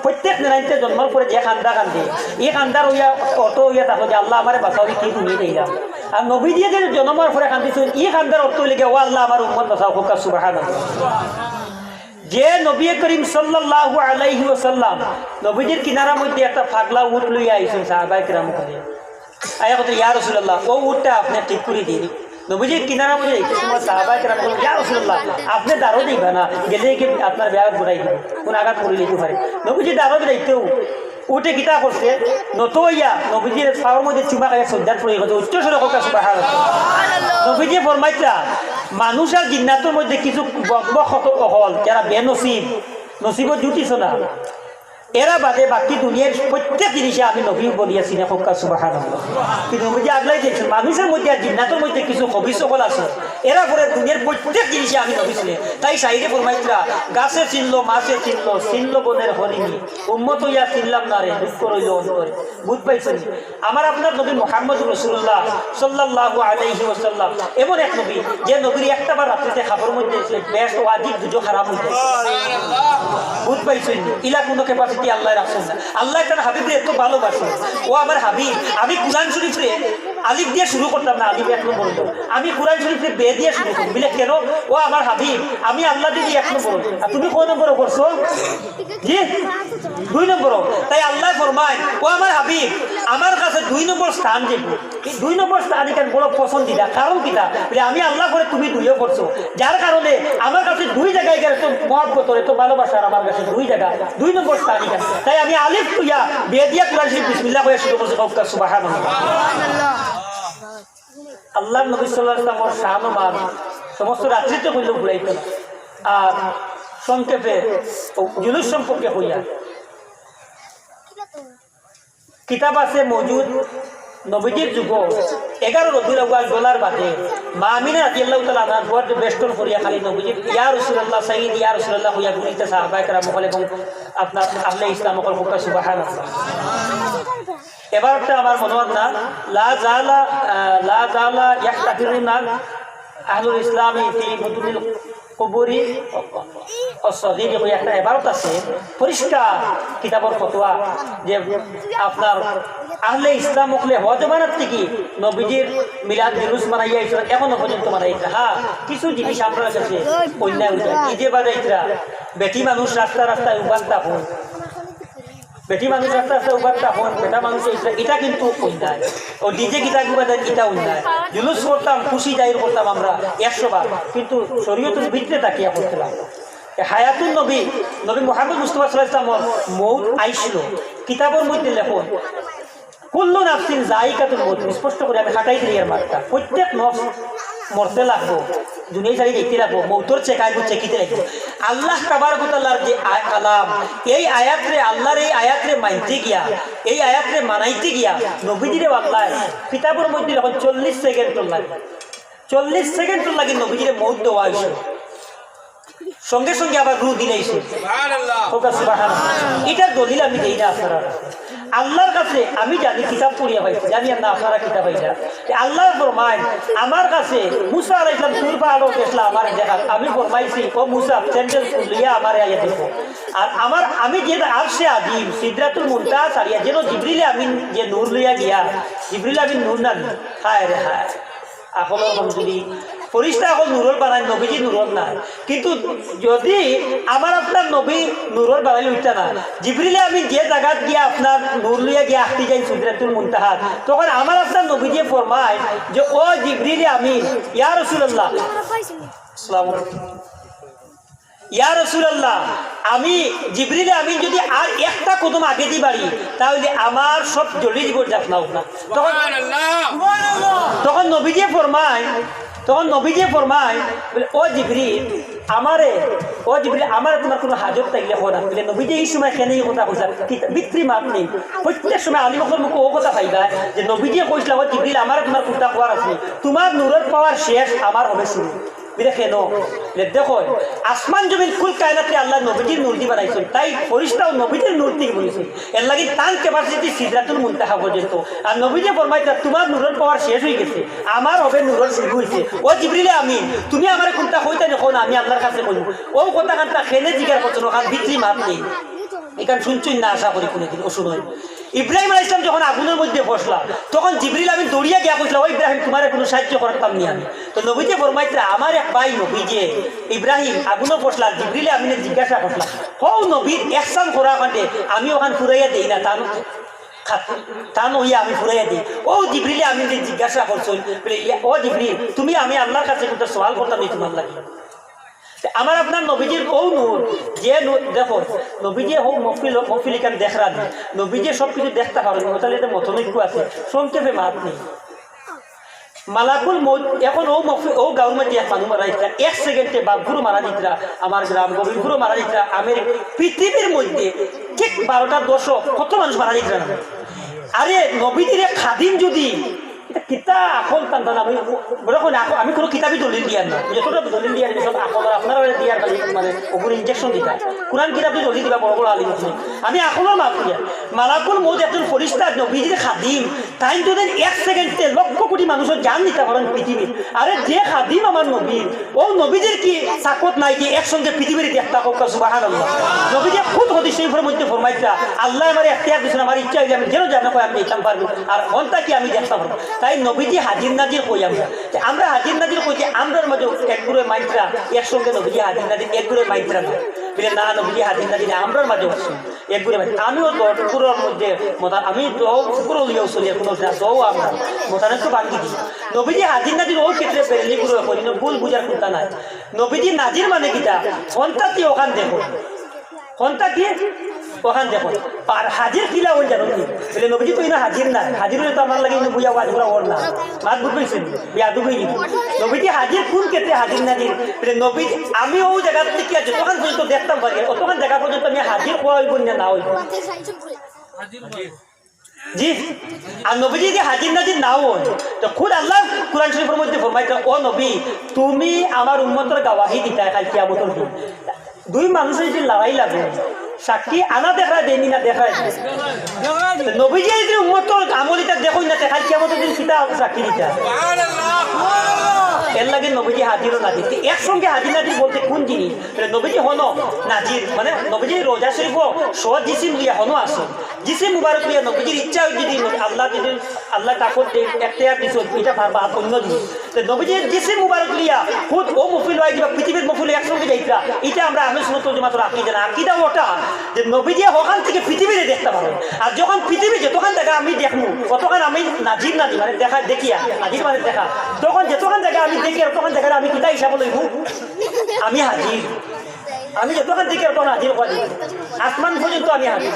প্রত্যেক নিরাইতে জন্মের পরে যে খান্দা কান্দে এই খান্দার হইয়া অর্থ হইয়া থাকো যে আল্লাহ আমারে বাঁচাও কি দুনিয়া দিলাম আর নবীজি যে জন্মের পরে কান্দিছেন এই খান্দার অর্থ হইলে ও আল্লাহ আমার উম্মত বাঁচাও হোক সুবহানাল্লাহ যে নবী করিম সাল্লাল্লাহু আলাইহি ওয়াসাল্লাম নবীজির কিনারার মধ্যে একটা পাগলা উট লইয়া আইছেন সাহাবায়ে কেরাম করে আয়া কত ইয়া রাসূলুল্লাহ ও উটটা আপনি ঠিক করে দিন নবীজির কিনারার মধ্যে তোমার সাহাবায়ে কেরাম বলেন ইয়া রাসূলুল্লাহ আপনি দারো দিবা না গেলে কি আপনার ব্যাগ ঘুরাই দিব কোন আঘাত করে লিখতে পারে নবীজি দারো দিতেও উঠে কিতা করছে নতইয়া নবীজির পাওয়ার মধ্যে চুমা খাইয়া সজ্জাত পড়ে গেছে উচ্চ স্বরে হোক সুবহানাল্লাহ নবীজি ফরমাইতা মানুষ আর জিন্নাতের মধ্যে কিছু বকবক হল যারা বেনসিব নসিবত জুটিছ না এরা বাদে বাকি দুনিয়ার প্রত্যেক জিনিসে আমি নবী বলিয়াছি না ফক্কা সুবহানাল্লাহ। কিন্তু নবীজি আগলাই দিয়েছেন মানুষের মধ্যে আর জিন্নাতের মধ্যে কিছু কবি সকল আছে, এরা পরে দুনিয়ার প্রত্যেক জিনিসে আমি নবী ছিলেন। তাই সাইডে ফরমাইতরা গাছে চিনলো মাছে চিনলো চিনলো বনের হরিণী উম্মত হইয়া চিনলাম না রে দুঃখ রইল অন্তরে। বুঝ পাইছেন আমার আপনার নবী মুহাম্মদুর রাসূলুল্লাহ সাল্লাল্লাহু আলাইহি ওয়াসাল্লাম এমন এক নবী যে নবীর একটা বার রাত্রিতে খাবার মধ্যে বেশ ওয়াজিব দুজো হারাম হইতে। বুঝ পাইছেন ইলা কোনো ক্যাপাসিটি আল্লাহ রাখছেন না। আল্লাহ তার হাবিবরে এত ভালোবাসেন, ও আমার হাবিব। আমি কুরআন শরীফে আলিফ দিয়ে শুরু করতাম না, আলিফ এক নম্বর হতো। আমি কুরআন শরীফে বে দিয়ে শুরু করি বলে কেন? ও আমার হাবিব, আমি আল্লাহ দিয়ে এক নম্বর। আর তুমি কয় নম্বর করছো? জি 2 নম্বর। তাই আল্লাহ ফরমায় ও আমার হাবিব আমার কাছে 2 নম্বর স্থান দেব। এই 2 নম্বর স্থান এখানে বড় পছন্দিদা। কারণ কিটা বলে আমি আল্লাহ করে তুমি 2ও করছো, যার কারণে আমার কাছে 2 জায়গায় গেলে তো মহব্বত তো ভালোবাসার আমার কাছে 2 জায়গা 2 নম্বর স্থান এখানে। তাই আমি আলিফ তুইয়া বে দিয়া কুরআন শরীফ বিসমিল্লাহ করে শুরু করছি। সুবহানাল্লাহ। আল্লাহ নবী সাল্লাল্লাহু আলাইহি ওয়াসাল্লামের শান ও মান সমস্ত রাত্রিতে কইল ঘুরাইতে। আর সংক্ষেপে জুলুস সম্পর্কে হইয়া কিতাব আছে মজুদ নবীজির যুগ 11 রবিউল আউয়াল ডলার বাদে মা আমিনা রাদিয়াল্লাহু তাআলা আনহা বড় বেষ্টন করিয়া খালি নবীজির ইয়া রাসূলুল্লাহ সাইয়্যিদ ইয়া রাসূলুল্লাহ হইয়া ঘুরিতে সাহাবায়ে কেরাম বলে এবং আপনার আহলে ইসলাম সকল হুক্কা সুবহানাল্লাহ। এবারটা আমার মনে হয় না লা জালা ইয়াহতাফিরুনা আহলুল ইসলামি ফি বুতুনিল কবরি অসগীর একটা এবারত আছে পরিষ্কার কিতাবর ফতোয়া যে আপনার আহলে ইসলাম হলে হওয়া জমানার থেকে নবীজির মিলাদ জুলুস মানাইয়া এখনো পর্যন্ত মানাইছে। হ্যাঁ কিছু জিনিস আপনার কাছে অন্যায় হয়ে যায়। এই যে বাজাইতরা বেটি মানুষ রাস্তায় উবানটা হন, বেটি মানুষ রাস্তা উবারটা হন, বেটা মানুষ এটা কিন্তু অন্যায়। ও ডিজে গীতা গুবাদের এটা অন্যায়। জুলুস করতাম খুশি জাহির করতাম আমরা 100 বার, কিন্তু শরীয়তের ভিতরে তাকিয়া করছিলাম। হায়াতুন নবী নবী মুহাম্মদ মুস্তাফা সাল্লাল্লাহু আলাইহি ওয়াসাল্লাম মউত আইছিল কিতাবের মধ্যে লেখন কুল্লু নাফসিন যায়িকাতুল মউত। স্পষ্ট করে আমি হাঁটাই দিই এর মাত্রা প্রত্যেক নফস মরতে লাগবো, দুনিয়া চালি দেখতে লাগবো, মৌতর চেকাইবো চেকিতে লাগবো। আল্লাহ তাবারক ওয়া তাআলার যে কালাম এই আয়াতরে আল্লাহর এই আয়াতরে মানতে গিয়া এই আয়াতরে মানাইতে গিয়া নবীজিরে আল্লাহ কিতাবের মধ্যে যখন 40 সেকেন্ড লাগে 40 সেকেন্ড লাগে নবীজিরে মউত দেওয়া হয়েছে, সঙ্গে সঙ্গে আবার রূহ দিলাইছে। এটার দলিল আমি দেই না আপনারা আল্লাহর কাছে। আমি জানি কিতাব পড়িয়া পাইছি, জানি না আপনারা কিতাব পাইছা। আল্লাহ ফরমায় আমার কাছে মুসা আলাইহিস সালাম তুর পাহাড়ও দেখলা আমার দেখা, আমি ফরমাইছি ও মুসা স্যান্ডেল খুলিয়া আমার আইয়া দেখো। আর আমি যে আরশে আজিম সিদরাতুল মুনতাহা ছাড়িয়া যেন জিবরিল আমিন যে নূর লইয়া গিয়া, জিবরিল আমিন নূর না হায় রে হায় আকলের মঞ্জুরি ফরিস্তা এখন নূরর বানায়, নবীজি নূরর না। কিন্তু যদি আমার আপনার নবী নূরর বানাইলে উঠতা না, জিবরিলে আমি যে জায়গাত গিয়া আপনার নূর লইয়া গিয়া আসতে যাই সিদরাতুল মুনতাহা, তখন আমার আপনার নবীজি ফরমায় যে ও জিবরিলে আমিন ইয়া রাসূলুল্লাহ আসসালামু আলাইকুম ইয়া রাসূলুল্লাহ আমি জিবরিলে আমিন যদি আর একটা কদম আগে দি বাড়ি তাহলে আমার সব জ্বলি দিব জাফনা উঠনা। তখন নবীজি ফরমায় বলে ও জিবরিল আমার তোমার কোনো হাজত থাকলে হো না বলে নবীজি এই সময় কেন এই কথা কইছা বিক্রি মাত নেই। প্রত্যেক সময় আলিমকর মুখে ও কথা পাইবা যে নবীজি কইছিল ও জিবরিল আমার তোমার কোনটা কোয়ার আছে, তোমার নূরের পাওয়ার শেষ আমার হবে শুরু। কেন দেখো আসমান জমিন কুল কায়নাতে আল্লাহ নবীজির নূর দিয়ে বানাইছেন, তাই ফরিস্তাও নবীজির নূর থেকে বলেছে। এর লাগি তার ক্যাপাসিটি সিদরাতুল মুনতাহা পর্যন্ত। আর নবীজি ফরমাইছে তোমার নূরের পাওয়ার শেষ হয়ে গেছে, আমার হবে নূরের শুরু হয়েছে। ও জিবরিলে আমিন তুমি আমার কোনটা কইতা দেখো না, আমি আল্লাহর কাছে কইব ও কথা কানটা খেলে জিজ্ঞাসা করছো না, কারণ বিক্রি মাত নেই। এখানে শুনছুই না আশা করি কোনোদিন ও শুনোই। ইব্রাহিম আলাইহিস সালাম যখন আগুনের মধ্যে বসলা তখন জিবরিল আমিন দৌড়িয়া গিয়া কইছিল ও ইব্রাহিম তোমার কোনো সাহায্য করতাম নি আমি। তো নবীজি ফরমাইছে আমার এক ভাই নবীজি ইব্রাহিম আগুনে বসলা, জিবরিল আমিনে জিজ্ঞাসা করলা হও নবীর একসান করা কাঁদে আমি ওখান ফুরাইয়া দেই না তা নইয়া আমি ফুরাইয়া দিই। ও জিবরিল আমিন জিজ্ঞাসা করছেন বলে ও জিবরিল তুমি আমি আল্লাহর কাছে কিন্তু সওয়াল করতাম নি তোমার লাগে। আমার আপনার নবীজির ও নূর যে দেখো নবীজি হোক মফিল এখানে দেখরা নেই, নবীজি সব কিছু দেখতে পারেন, তাহলে এটা মতনৈক্য আছে, সংক্ষেপে মাত নেই। মালাকুল মৌত এখন ও গাঁর মধ্যে এক মানুষ মারা দিতরা 1 সেকেন্ডে বাঘগুরু মারা দিতরা আমার গ্রাম গভীরগুরু মারা দিতরা পৃথিবীর মধ্যে ঠিক 12টা 10 কত মানুষ মারা দিতরা না আরে নবীদের খাদিম যদি কিতা আকল টান আমি আমি কোনো কিতাবই দলিল দিয়ার না যতটা দলিল দিয়ার সব আকল আপনারা দিয়ার মানে ওগুলো ইনজেকশন দিতা কোরআন কিতাবই দলিল দিবা বড় বড় আলিম আমি আকলের মাফ দিয়া মালাকুল মৌত একজন ফরিস্তা নবীদের খাদিম তাই যদি 1 সেকেন্ডে লক্ষ কোটি মানুষের জান দিতে পারেন পৃথিবীর আরে যে খাদিম আমার নবীর ও নবীদের কি সাকত নাই যে একসঙ্গে পৃথিবীর একটা হোক সুবহানাল্লাহ নবীজি খুব হাদিস শরীফের মধ্যে ফরমাইতা আল্লাহ আমার এখতিয়ার দিছেন আমার ইচ্ছা হইলে আমি যেন জানা কই আমি ইসলাম পারবো আর অন্তা কি আমি দেখতে পারবো তাই নবীজি হাজির নাজির কই আমরা হাজির নাজির কই যে আমরার মাঝে একগুরে মাইত্রা একসঙ্গে নবীজি হাজির নাজির একগুরে মাইত্রা না বলে না নবীজি হাজির নাজির আমরার মাঝে একগুরে মাইত্রা আমিও দরপুরের মধ্যে আমি তো পুরো লিয়েও চলি কোনো তো আমরা মোতানে তো বাঙ্গি দিই নবীজি হাজির নাজির ও ক্ষেত্রে বেরেলি পুরো করি ভুল বুঝার কথা নাই নবীজি নাজির মানে কিটা ফোনটা কি ওখান দেখো ফোনটা কি ওখান দেখো আর হাজির কিলা ওই জানো বলে নবীজি তো ইনা হাজির না হাজির হলে তো আমার লাগে বুঝা ওয়াজগুলা ওর না মাত বুঝবেন বিয়াদু হয়ে গেছে নবীজি হাজির কোন ক্ষেত্রে হাজির নাজির বলে নবী আমি ওই জায়গা থেকে যতক্ষণ পর্যন্ত দেখতাম পারি অতক্ষণ জায়গা পর্যন্ত আমি হাজির হওয়া হইব না হইব জি আর নবীজি যে হাজির নাজির নাও তো খুদ আল্লাহ কুরআন শরীফের মধ্যে ফরমাইতা ও নবী তুমি আমার উম্মতের গাওয়াহি দিতা কাল কিয়ামতের দিন দুই মানুষের যদি লড়াই লাগে সাক্ষী আনা দেখা দেয়নি না দেখা নবীজি যদি উম্মতের আমলিটা দেখোই না কাল কিয়ামতের দিন সেটা সাক্ষী দিতা এর লাগে নবীজি হাজিরও নাজির একসঙ্গে হাজির নাজির বলতে কোন জিনিস নবীজি হনো নাজির মানে নবীজি রোজা শরীফ সহজ জিসিম লিয়া হনো আসো জিসিম মুবারক লিয়া নবীজির ইচ্ছা যদি আল্লাহ তাকত এখতিয়ার দিছ এটা ভাববা অন্য জিনিস নবীজির জিসিম মুবারক লিয়া খুদ ও মফিল হয় কিংবা পৃথিবীর মফিল একসঙ্গে যাইতা এটা আমরা আহলে সুন্নাত ওয়াল জামাতের আকীদা না আকীদা ওটা যে নবীজি ওখান থেকে পৃথিবীতে দেখতে পারো আর যখন পৃথিবী যতক্ষণ জায়গা আমি দেখবো ততক্ষণ আমি নাজির নাজির মানে দেখা দেখিয়া নাজির মানে দেখা তখন যতক্ষণ জায়গা আমি দেখি আর তখন জায়গায় আমি কিতা হিসাব লইব আমি হাজির আমি যতক্ষণ দেখি আর তখন হাজির হওয়া দিব আসমান পর্যন্ত আমি হাজির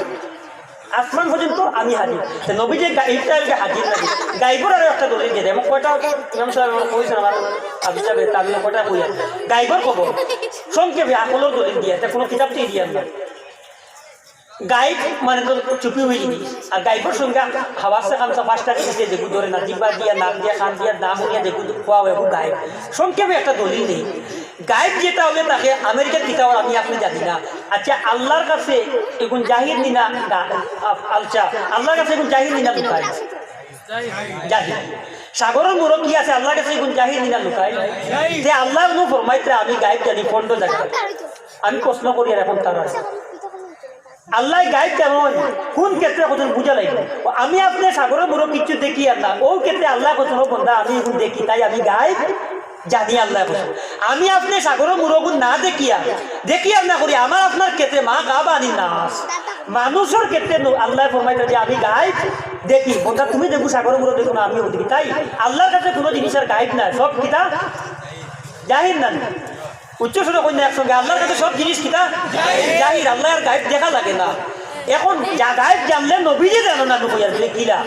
আসমান পর্যন্ত আমি হাজির নবীজি এইটা হাজির নাজির গাইবর আরো একটা দলিল দিয়ে দেয় আমার কয়টা ইমাম সাহেব কইছেন আমার আবু সাহেব তাবিল কয়টা কইয়া গাইবর খবর সংক্ষেপে আকলের দলিল দিয়ে কোনো কিতাবতেই দিয়ে না গাইব মানে তো চুপি হয়ে জিনিস আর গাইবর সঙ্গে হাওয়াসে খামসা 5টা দিতে দেখু ধরে না জিবা দিয়া নাক দিয়া কান দিয়া দাম দিয়া দেখু খোয়া হয়ে গাইব সংক্ষেপে একটা দলিল নেই গাইব যেটা হবে তাকে আমেরিকার কিতাব আমি আপনি জানি না আচ্ছা আল্লাহর কাছে এখন জাহির নিনা আলচা আল্লাহর কাছে এখন জাহির নিনা লুকায় জাহির সাগরের মোড় কি আছে আল্লাহর কাছে এখন জাহির নিনা লুকায় যে আল্লাহ কোনো ফরমাইতে আমি গাইব জানি পণ্ড জানি আমি প্রশ্ন করি আর এখন তারা আল্লাহ গাইব কেমন কোন ক্ষেত্রে কত বুঝা লাগবে আমি আপনি সাগরের মোড় কিছু দেখি আর না ও ক্ষেত্রে আল্লাহ কত বন্ধা আমি এখন দেখি তাই আমি গাইব জানি আল্লাহ আমি আপনি সাগরের মুরগুন না দেখিয়া না করি আমার আপনার ক্ষেত্রে মা গা বানি নাস মানুষের ক্ষেত্রে আল্লাহ ফরমাইতে যে আমি গাইব দেখি বন্ধা তুমি দেখো সাগরের মুরগ দেখো না আমিও দেখি তাই আল্লাহর কাছে কোনো জিনিসের গাইব না সব কিতা জাহির না উচ্চ সুরে কন্যা একসঙ্গে আল্লাহর কাছে সব জিনিস কিতা জাহির আল্লাহর গাইব দেখা লাগে না এখন গায়েব জানলে নবীজি জানো না নুকুয়ার বলে কিলা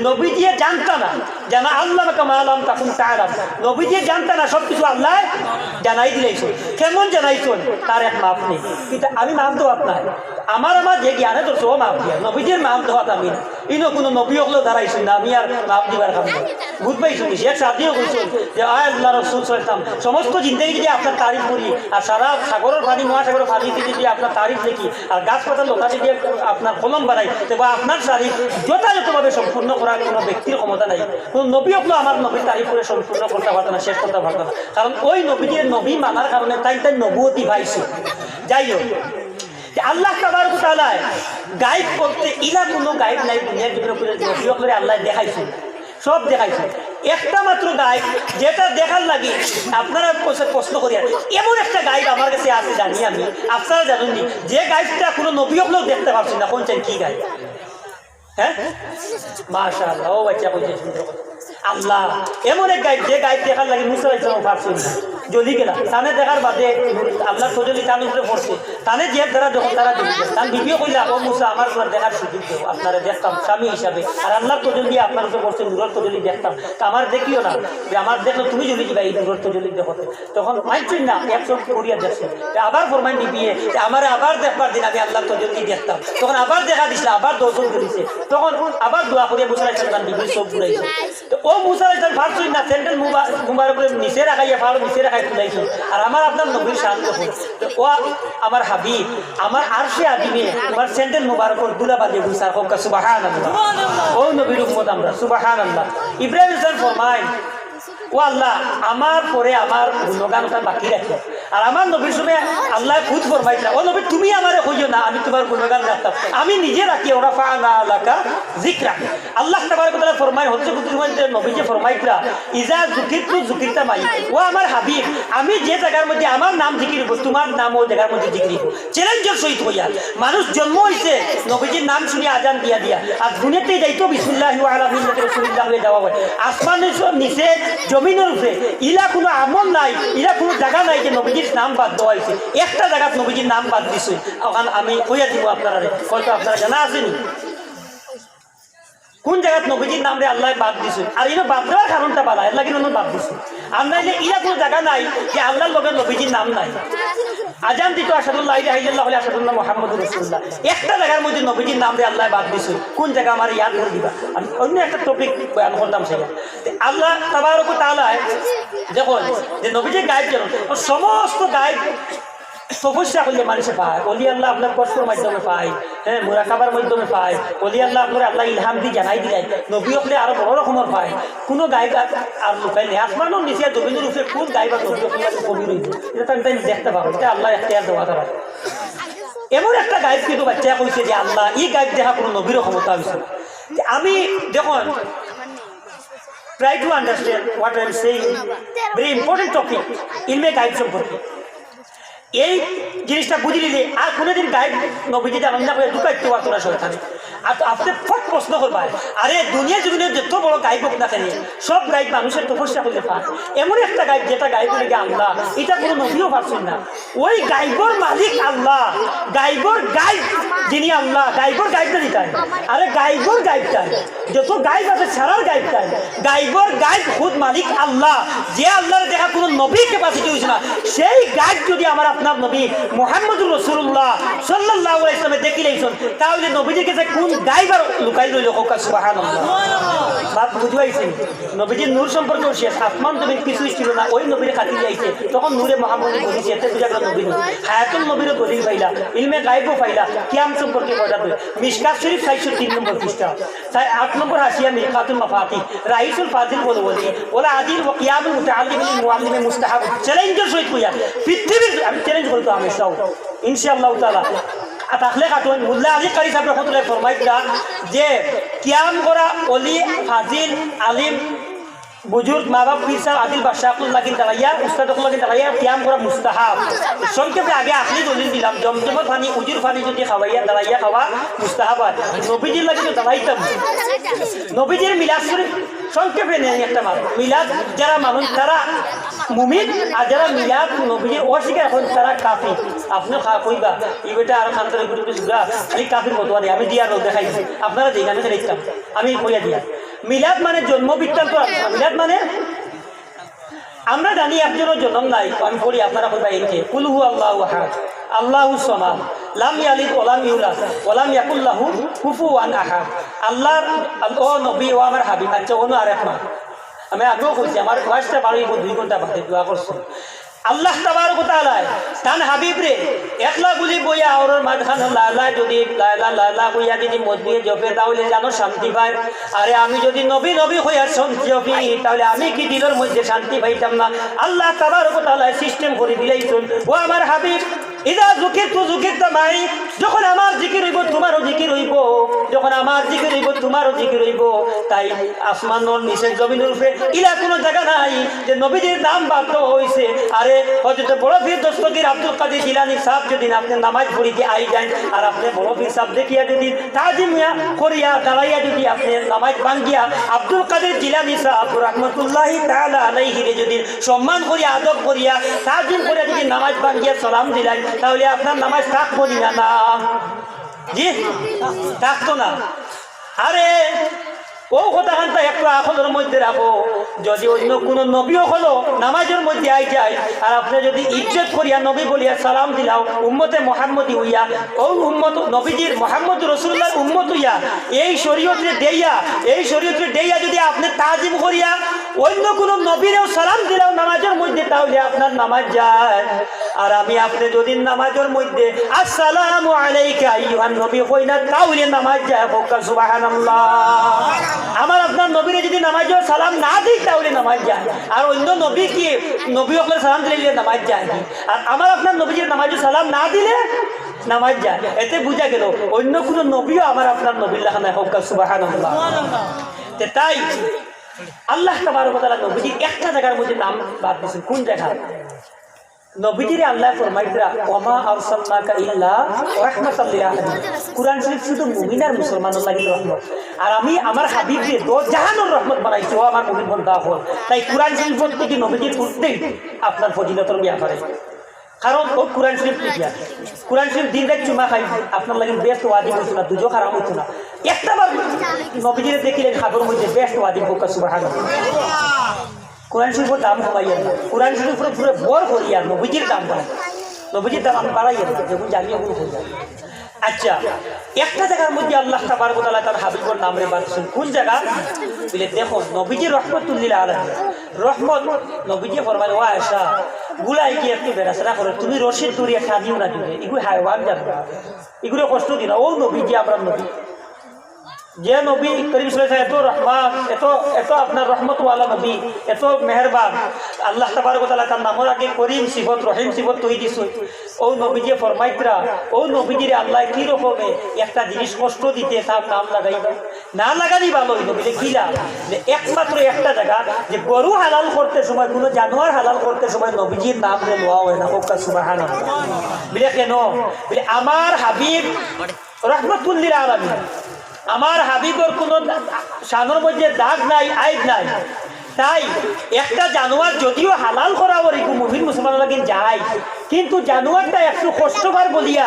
নবীজি জানতা না জানা আল্লাহ কামালাম তখন তারা নবীজি জানতা না সব কিছু আল্লাহ জানাই দিলেইছ কেমন জানাইছ তার এক মাপ নেই কিন্তু আমি মাপ দেওয়া আপনার আমার যে জ্ঞানে তো সব মাপ দিয়া নবীজির মাপ দেওয়াত আমি না ইনো কোনো নবী হলেও দাঁড়াইছেন না আমি আর মাপ দিবার কাম না বুঝ পাইছো শেখ সাদিও কইছেন যে আল্লাহ রাসূল সাল্লাল্লাহু আলাইহি ওয়াসাল্লাম সমস্ত জিন্দেগি যদি আপনার তারিফ করি আর সারা সাগরের পানি মহাসাগরের পানি যদি আপনার তারিফ দেখি আর গাছপাতা লতা যদি আপনার কলম বানাই তবে আপনার তারিফ যথাযথভাবে সম্পূর্ণ করার কোনো ব্যক্তির ক্ষমতা নাই কোনো নবী হলেও আমার নবীর তারিফ করে সম্পূর্ণ করতে পারতো না শেষ করতে পারতো না কারণ ওই নবীদের নবী মানার কারণে তাই নবুয়তি পাইছে যাই হোক আল্লাহ তাবারক ওয়া তাআলা গায়েব করতে ইলা কোনো গায়েব নাই দুনিয়ার ভিতরে নবী করে আল্লাহ দেখাইছে সব দেখাইছে একটা মাত্র গায়েব যেটা দেখার লাগে আপনারা প্রশ্ন করি এমন একটা গায়েব আমার কাছে আছে জানি আমি আপনারা জানেননি যে গায়েবটা কোনো নবী হলেও দেখতে পারছেন না কোন চাই কি গায়েব হ্যাঁ মাশাআল্লাহ ও বাচ্চা কইছে সুন্দর কথা আল্লাহ এমন এক গায়েব যে গায়েব দেখার লাগে মুসা আলাইহিস সালাম পারছেন না জ্বলি গেলা তানে দেখার বাদে আল্লাহ তজলি তান উপরে পড়ছে তানে যে তারা যখন তারা জ্বলি গেল তান বিবিও কইলা ও মুসা আমার উপর দেখার সুযোগ দেও আপনারা দেখতাম স্বামী হিসাবে আর আল্লাহ তজলি আপনার উপরে পড়ছে নূরের তজলি দেখতাম তা আমার দেখিও না যে আমার দেখলো তুমি জ্বলি যাবে এই নূরের তজলি দেখতে তখন মানছেন না একশো করিয়া দেখছে আবার ফরমাইন দিবিয়ে আমার আবার দেখবার দিন আমি আল্লাহ তজলি দেখতাম তখন আবার দেখা দিছিল আবার দর্শন করেছে তখন আবার দোয়া করিয়া মুসা আলাইহিস সালাম বিবির চোখ ঘুরাইছে তো ও মুসা আলাইহিস সালাম ফারছুই না স্যান্ডেল মুবারক করে নিচে রাখাইয়া ফাড়ো নিচে রাখাই তুলাইছে আর আমার আপনার নবীর শান্ত হল তো ও আমার হাবিব আমার আরশে আদিমে আমার স্যান্ডেল মুবারকর দুলা বাজিয়ে গুছার হোক সুবহানাল্লাহ ও নবীর উম্মত আমরা সুবহানাল্লাহ ইব্রাহিম ইসলাম ফরমায় ও আল্লাহ আমার পরে আমার গুণগান বাকি রাখে আর আমার নবীর সময় আল্লাহ খুদ ফরমাইছিল ও নবী তুমি আমারে হইও না আমি তোমার গুণগান রাখতাম আমি নিজে রাখি ওরা ফানা লাকা যিকরা আল্লাহ তাবারক ওয়া তাআলা ফরমায় হচ্ছে কুতুল মধ্যে নবী যে ফরমাইতরা ইজা যুকিরতু যুকিরতা মাই ও আমার হাবিব আমি যে জায়গার মধ্যে আমার নাম জিকির করব তোমার নাম ওই জায়গার মধ্যে জিকির করব চ্যালেঞ্জের সহিত হইয়া মানুষ জন্ম হইছে নবীজির নাম শুনে আজান দিয়া দিয়া আর দুনিয়াতে যাইতো বিসমিল্লাহি ওয়া আলা মিল্লাতি রাসূলিল্লাহ হয়ে যাওয়া হয় আসমানের সব নিচে জমিনের উপরে ইলা কোনো আমল নাই ইলা কোনো জায়গা নাই যে নবীজির নাম বাদ দেওয়া হয়েছে একটা জায়গাত নবীজির নাম বাদ দিছে ওখানে আমি কইয়া দিব আপনারা হয়তো আপনারা জানা আছেনি কোন জায়গাত নবীজির নাম রে আল্লাহ বাদ দিছে আর ইনো বাদ দেওয়ার কারণটা বালা এর লাগি বাদ দিছে আর নাইলে ইলা কোনো জায়গা নাই যে আল্লাহর লগে নবীজির নাম নাই আজান দিত আশহাদুল্লাহ ইলাহা ইল্লাল্লাহ ওয়া আশহাদু মুহাম্মাদুর রাসূলুল্লাহ একটা জায়গার মধ্যে নবীজির নাম রে আল্লাহ বাদ দিছে কোন জায়গা আমার ইয়াদ করে দিবা আমি অন্য একটা টপিক বয়ান করতাম সেটা আল্লাহ তাবারক ওয়া তাআলা দেখুন যে নবীজির গায়েব যেন সমস্ত গায়েব তপস্যা করলে মানুষে পায় অলি আল্লাহ আপনার কষ্টের মাধ্যমে পায় হ্যাঁ মুরাকাবার মাধ্যমে পায় অলি আল্লাহ আপনার আল্লাহ ইলহাম দিয়ে জানাই দিলেন নবী হলে আরো বড় রকমের পায় কোনো গায়ক আর লুকাই নেই আসমানও নিচে জমিনের উপরে কোন গায়ক আর নবী হলে কবি রয়েছে এটা তাই দেখতে পাবো এটা আল্লাহ একটা দেওয়া তারা এমন একটা গায়ক কিন্তু বাচ্চা কইছে যে আল্লাহ এই গায়ক দেখা কোনো নবীরও ক্ষমতা হয়েছে আমি দেখুন try to understand what I am saying very important topic ইলমে গায়ব সম্পর্কে এই জিনিসটা বুঝে নিলে আর কোনোদিন গাইড নবীজিতে আনন্দ করে ঢুকাইতে পারতো না শয়তানে আর আপনি ফট প্রশ্ন করবেন আরে দুনিয়া জমিনে যত বড় গাইব হোক না কেন সব গাইব মানুষের তপস্যা করতে পারে এমন একটা গাইব যেটা গাইব লেগে আল্লাহ এটা কোনো নবীও পারছেন না ওই গাইবর মালিক আল্লাহ গাইবর গাইব যিনি আল্লাহ গাইবর গাইবটা দিতেন আরে গাইবর গাইবটা যত গাইব আছে সারার গাইবটা গাইবর গাইব খুদ মালিক আল্লাহ যে আল্লাহর দেখা কোনো নবী ক্যাপাসিটি হয়েছে না সেই গাইব যদি আমার আপনার নবী মুহাম্মদুর রাসূলুল্লাহ সাল্লাল্লাহু আলাইহি ওয়াসাল্লামে দেখিলেন তাহলে নবীজির কাছে কোন গাইবার লুকাই রইল হোক সুবহানাল্লাহ বাত বুঝাইছেন নবীজির নূর সম্পর্কে শেষ আসমান জমিন কিছু ছিল না ওই নবীর খাতির যাইছে তখন নূরে মুহাম্মদ বলেছে এতে বুঝা গেল নবী হায়াতুল নবীর দলিল পাইলা ইলমে গায়বও পাইলা কিয়াম সম্পর্কে কথা বলে মিশকাত শরীফ 603 নম্বর পৃষ্ঠা 8 নম্বর হাসিয়া মিকাতুল মাফাতি রাইসুল ফাজিল বলে ওলা আদিল ওয়া কিয়ামুল মুতাআল্লিম লিল মুআল্লিম মুস্তাহাব চ্যালেঞ্জের সহিত কইয়া পৃথিবীর আমি চ্যালেঞ্জ করতে আমি চাও ইনশাআল্লাহ তাআলা তাহলে কাটুন মুল্লা আলী কারি সাহেব রহমতুল্লাহ ফরমাইতরা যে কিয়াম করা ওলি ফাজিল আলিম বুজুর্গ মা বাপ পীর সাহেব আদিল বাদশাহুল লাগিন তালাইয়া উস্তাদুল লাগিন তালাইয়া কিয়াম করা মুস্তাহাব সংক্ষেপে আগে আপনি দলিল দিলাম জমজমের পানি উজুর পানি যদি খাওয়াইয়া দাঁড়াইয়া খাওয়া মুস্তাহাব হয় নবীজির লাগে তো দাঁড়াইতাম নবীজির মিলাদ শরীফ সংক্ষেপে নেই একটা মানুষ মিলাদ যারা মানুষ তারা মুমিন আর যারা মিলাদ নবীজির অস্বীকার এখন তারা কাফির আপনিও কইবা এই বেটা আর খান্তরে গুরু সুগা আমি কাফির মতোয়া দিই আমি দিয়া রোল দেখাইছি আপনারা দিন আমি দেখতাম আমি কইয়া দিয়া মিলাদ মানে জন্ম বৃত্তান্ত মিলাদ মানে আমরা জানি একজনের জন্ম নাই আমি পড়ি আপনারা কইবা এনকে কুল হু আল্লাহু আহাদ আল্লাহু সামাদ লাম ইয়ালিদ ওয়া লাম ইউলাদ ওয়া লাম ইয়াকুল লাহু কুফুয়ান আহাদ আল্লাহর ও নবী ও আমার হাবিব আচ্ছা ওনো আরেক মা আমি আগেও কইছি আমার ক্লাসটা পারি 2 ঘন্টা বাদে দোয়া করছি আল্লাহ তাবারক ওয়া তাআলা তান হাবিব রে একলা গুলি বইয়া আর মাঝখান লালা যদি লালা বইয়া যদি মজবিয়ে জপে তাহলে জানো শান্তি পায় আরে আমি যদি নবী নবী হইয়া জপি তাহলে আমি কি দিলের মধ্যে শান্তি পাইতাম না আল্লাহ তাবারক ওয়া তাআলা সিস্টেম করে দিলেইছেন ও আমার হাবিব ইদা যুকিরতু যুকিরতা মাই, যখন আমার জিকির হইব তোমারও জিকির হইব, যখন আমার জিকির হইব তোমারও জিকির হইব। তাই আসমানের নিচে জমিনের উপরে ইলা কোনো জায়গা নাই যে নবীজির নাম বাদ হইছে। আরে হযরত বড় পীর দস্তগীর আব্দুল কাদের জিলানী সাহেব যদি আপনি নামাজ পড়িতে আই যান আর আপনি বড় পীর সাহেব দেখিয়া যদি তাজিমিয়া করিয়া দাঁড়াইয়া যদি আপনি নামাজ ভাঙ্গিয়া আব্দুল কাদের জিলানী সাহেব রাহমাতুল্লাহি তাআলা আলাইহি যদি সম্মান করিয়া আদব করিয়া তাজিম করিয়া যদি নামাজ ভাঙ্গিয়া সালাম দিলেন তাহলে আপনার নামাজ থাকবো না? না জি থাকতো না। আরে ও কথা খানটা একটু আকলের মধ্যে রাখো, যদি অন্য কোনো নবীও হলো নামাজের মধ্যে আই যায় আর আপনি যদি ইজ্জত করিয়া নবী বলিয়া সালাম দিলাও উম্মতে মোহাম্মদী হইয়া, ও উম্মত নবীজির মোহাম্মদ রসুল্লাহর উম্মত হইয়া এই শরীয়তে দেইয়া যদি আপনি তাজিম করিয়া অন্য কোনো নবীরেও সালাম দিলাও নামাজের মধ্যে তাহলে আপনার নামাজ যায়। আর আমি আপনি যদি নামাজের মধ্যে আসসালামু আলাইকা আইয়ুহান নবী কই না তাহলে নামাজ যায়। সুবহানাল্লাহ। আমার আপনার নবীরে যদি নামাজে সালাম না দিই তাহলে নামাজ যায়। আর অন্য নবী কি নবী ওকে সালাম দিলে নামাজ যায়। আর আমার আপনার নবীজির নামাজে সালাম না দিলে নামাজ যায়। এতে বুঝা গেল অন্য কোনো নবীও আমার আপনার নবীর লেখা নাই। সুবহানাল্লাহ। তাই আল্লাহ তাবারক ওয়া তাআলা নবীজির একটা জায়গার মধ্যে নাম বাদ দিয়েছেন। কোন জায়গা? নবীজিরে আল্লাহ ফরমাইতরা ওমা আরসালনাকা ইল্লা রাহমাতাল লিল আলামিন। কুরআন শরীফ শুধু মুমিন আর মুসলমানের লাগি রহমত, আর আমি আমার হাবিবকে দো জাহানের রহমত বানাইছি। ও আমার মুমিন বান্দা হল। তাই কুরআন শরীফ থেকে নবীজির উঠতেই আপনার ফজিলতের ব্যাপারে, কারণ ও কুরআন শরীফ লিখিয়া কুরআন শরীফ দিন রাত চুমা খাই আপনার লাগি বেস্ট ওয়াজিব হইতো না, দুজো খারাপ হইতো না। একটাবার নবীজিরে দেখিলেন খাবার মধ্যে বেস্ট ওয়াজিব হোক। সুবহানাল্লাহ। কোরআন শরীফের দাম কমাইয়া না, কোরআন শরীফের পুরো বর করিয়া নবীজির দাম বাড়াই, নবীজির দাম আমি বাড়াইয়া না, যেমন জানিয়ে ওগুলো হয়ে যায়। আচ্ছা, একটা জায়গার মধ্যে আল্লাহ তাবারক ওয়া তাআলা তার হাবিবের নাম রে বাড়ছেন। কোন জায়গা বলে দেখো, নবীজি রহমতুল লিল আলামিন রহমত। নবীজি ফরমায় ও আয়েশা গুলাই কি একটু বেরাসরা করে, তুমি রশিদ দড়িয়া খাদিও না দিবে, এগুলো হায়ওয়ান জানবে, এগুলো কষ্ট দিনা। ও নবীজি আমরা নবী, যে নবী করিম সাল্লাল্লাহু আলাইহি এত রহমান, এত আপনার রহমতওয়ালা নবী, এত মেহেরবান। আল্লাহ তাবারক ওয়া তাআলা তার নামের আগে করিম সিফত রহিম সিফত তৈরি দিছে। ও নবীজি ফরমাইতরা ও নবীজিরে আল্লাহ কি রকমে একটা জিনিস কষ্ট দিতে তার নাম লাগাইবে, না লাগানি ভালো হইল। বলে কি লাভ? যে একমাত্র একটা জায়গা যে গরু হালাল করতে সময়, কোনো জানোয়ার হালাল করতে সময় নবীজির নাম নেওয়া হয় না। সুবহানাল্লাহ। বলে কেন? বলে আমার হাবিব রহমতুল লিল আলামিন, আমার হাবিবর কোনো শানের মধ্যে দাগ নাই, আইব নাই। তাই একটা জানোয়ার যদিও হালাল করা ওরকম মুমিন মুসলমান লাগে যায়, কিন্তু জানোয়ারটা একটু কষ্টকর বলিয়া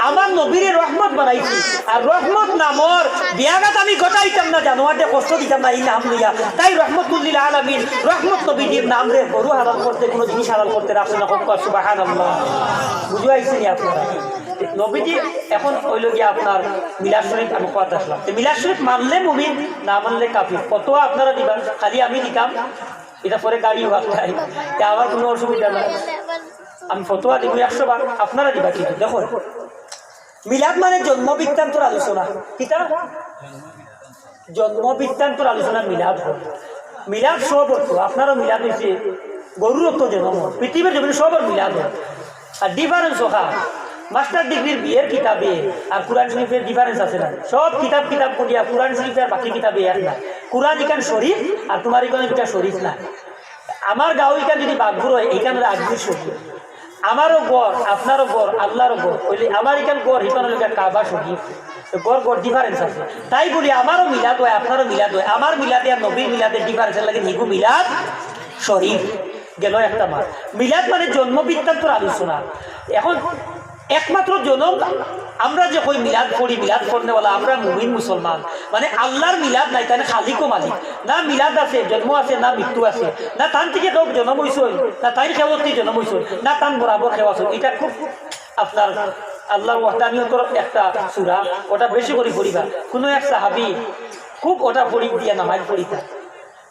আমার নবীরে রহমত বানাইছি। আর রহমত নামর বিয়াঘাত আমি ঘটাইতাম না, জানোয়ারটা কষ্ট দিতাম না এই নাম লইয়া। তাই রহমতুল লিল আলামিন রহমত নবীজির নাম রে গরু হালাল করতে, কোনো জিনিস হালাল করতে রাখছে না। সুবহানাল্লাহ। বুঝে আইছেন আপনারা? নবীজি এখন হইল গিয়া আপনার মিলাদ শরীফ আমি কথা আসলাম। মিলাদ শরীফ মানলে মুমিন, না মানলে কাফির। কত আপনারা দিবেন, খালি আমি দিতাম, এটা পরে গাড়ি ভাবতাই, আমার কোনো অসুবিধা নাই। আমি ফতোয়া দিব 100 বার, আপনারা দিবা। কিন্তু দেখো, মিলাদ মানে জন্ম বৃত্তান্তর আলোচনা। কিতা জন্ম বৃত্তান্তর আলোচনা মিলাদ। মিলাদ সব অর্থ আপনারও মিলাদ হয়েছে, গরুর অর্থ জন্ম, পৃথিবীর জমিনে সবার মিলাদ। আর ডিফারেন্স ওখা মাস্টার ডিগ্রির বিয়ের কিতাবে আর কুরআন শরীফের ডিফারেন্স আছে না? সব কিতাব করিয়া কুরআন শরীফ আর বাকি কিতাবে এক না। কুরআন ইকান শরীফ আর তোমার ইকান এটা শরীফ না। আমার গাঁও ইকান যদি বাঘুর হয় এইখানে আগ্রী শরীফ, আমারও গড় আপনারও গড় আল্লাহরও গড় হইলে আমার ইকান গড় ইকান হইলে কাবা শরীফ, গড় ডিফারেন্স আছে। তাই বলি আমারও মিলাদ হয় আপনারও মিলাদ হয়। আমার মিলাদে আর নবীর মিলাদের ডিফারেন্সের লাগে নিগু মিলাদ শরীফ গেল একটা মাস। মিলাদ মানে জন্ম বৃত্তান্তর আলোচনা। এখন একমাত্র জনম আমরা যে কই মিলাদ করি, মিলাদ করনেওয়ালা আমরা মুমিন মুসলমান, মানে আল্লাহর মিলাদ নাই, তাই খালিকও মালিক না। মিলাদ আছে, জন্ম আছে, না মৃত্যু আছে, না তান থেকে কেউ জন্ম হয়েছে, না তাই খেওয়াতে জন্ম হয়েছে, না তান বরাবর খেওয়া আছে। এটা খুব আপনার আল্লাহর ওয়াহদানিয়তর একটা সূরা, ওটা বেশি করে পড়িবা। কোনো এক সাহাবী খুব ওটা পড়ি দিয়া নামাজ পড়িতা।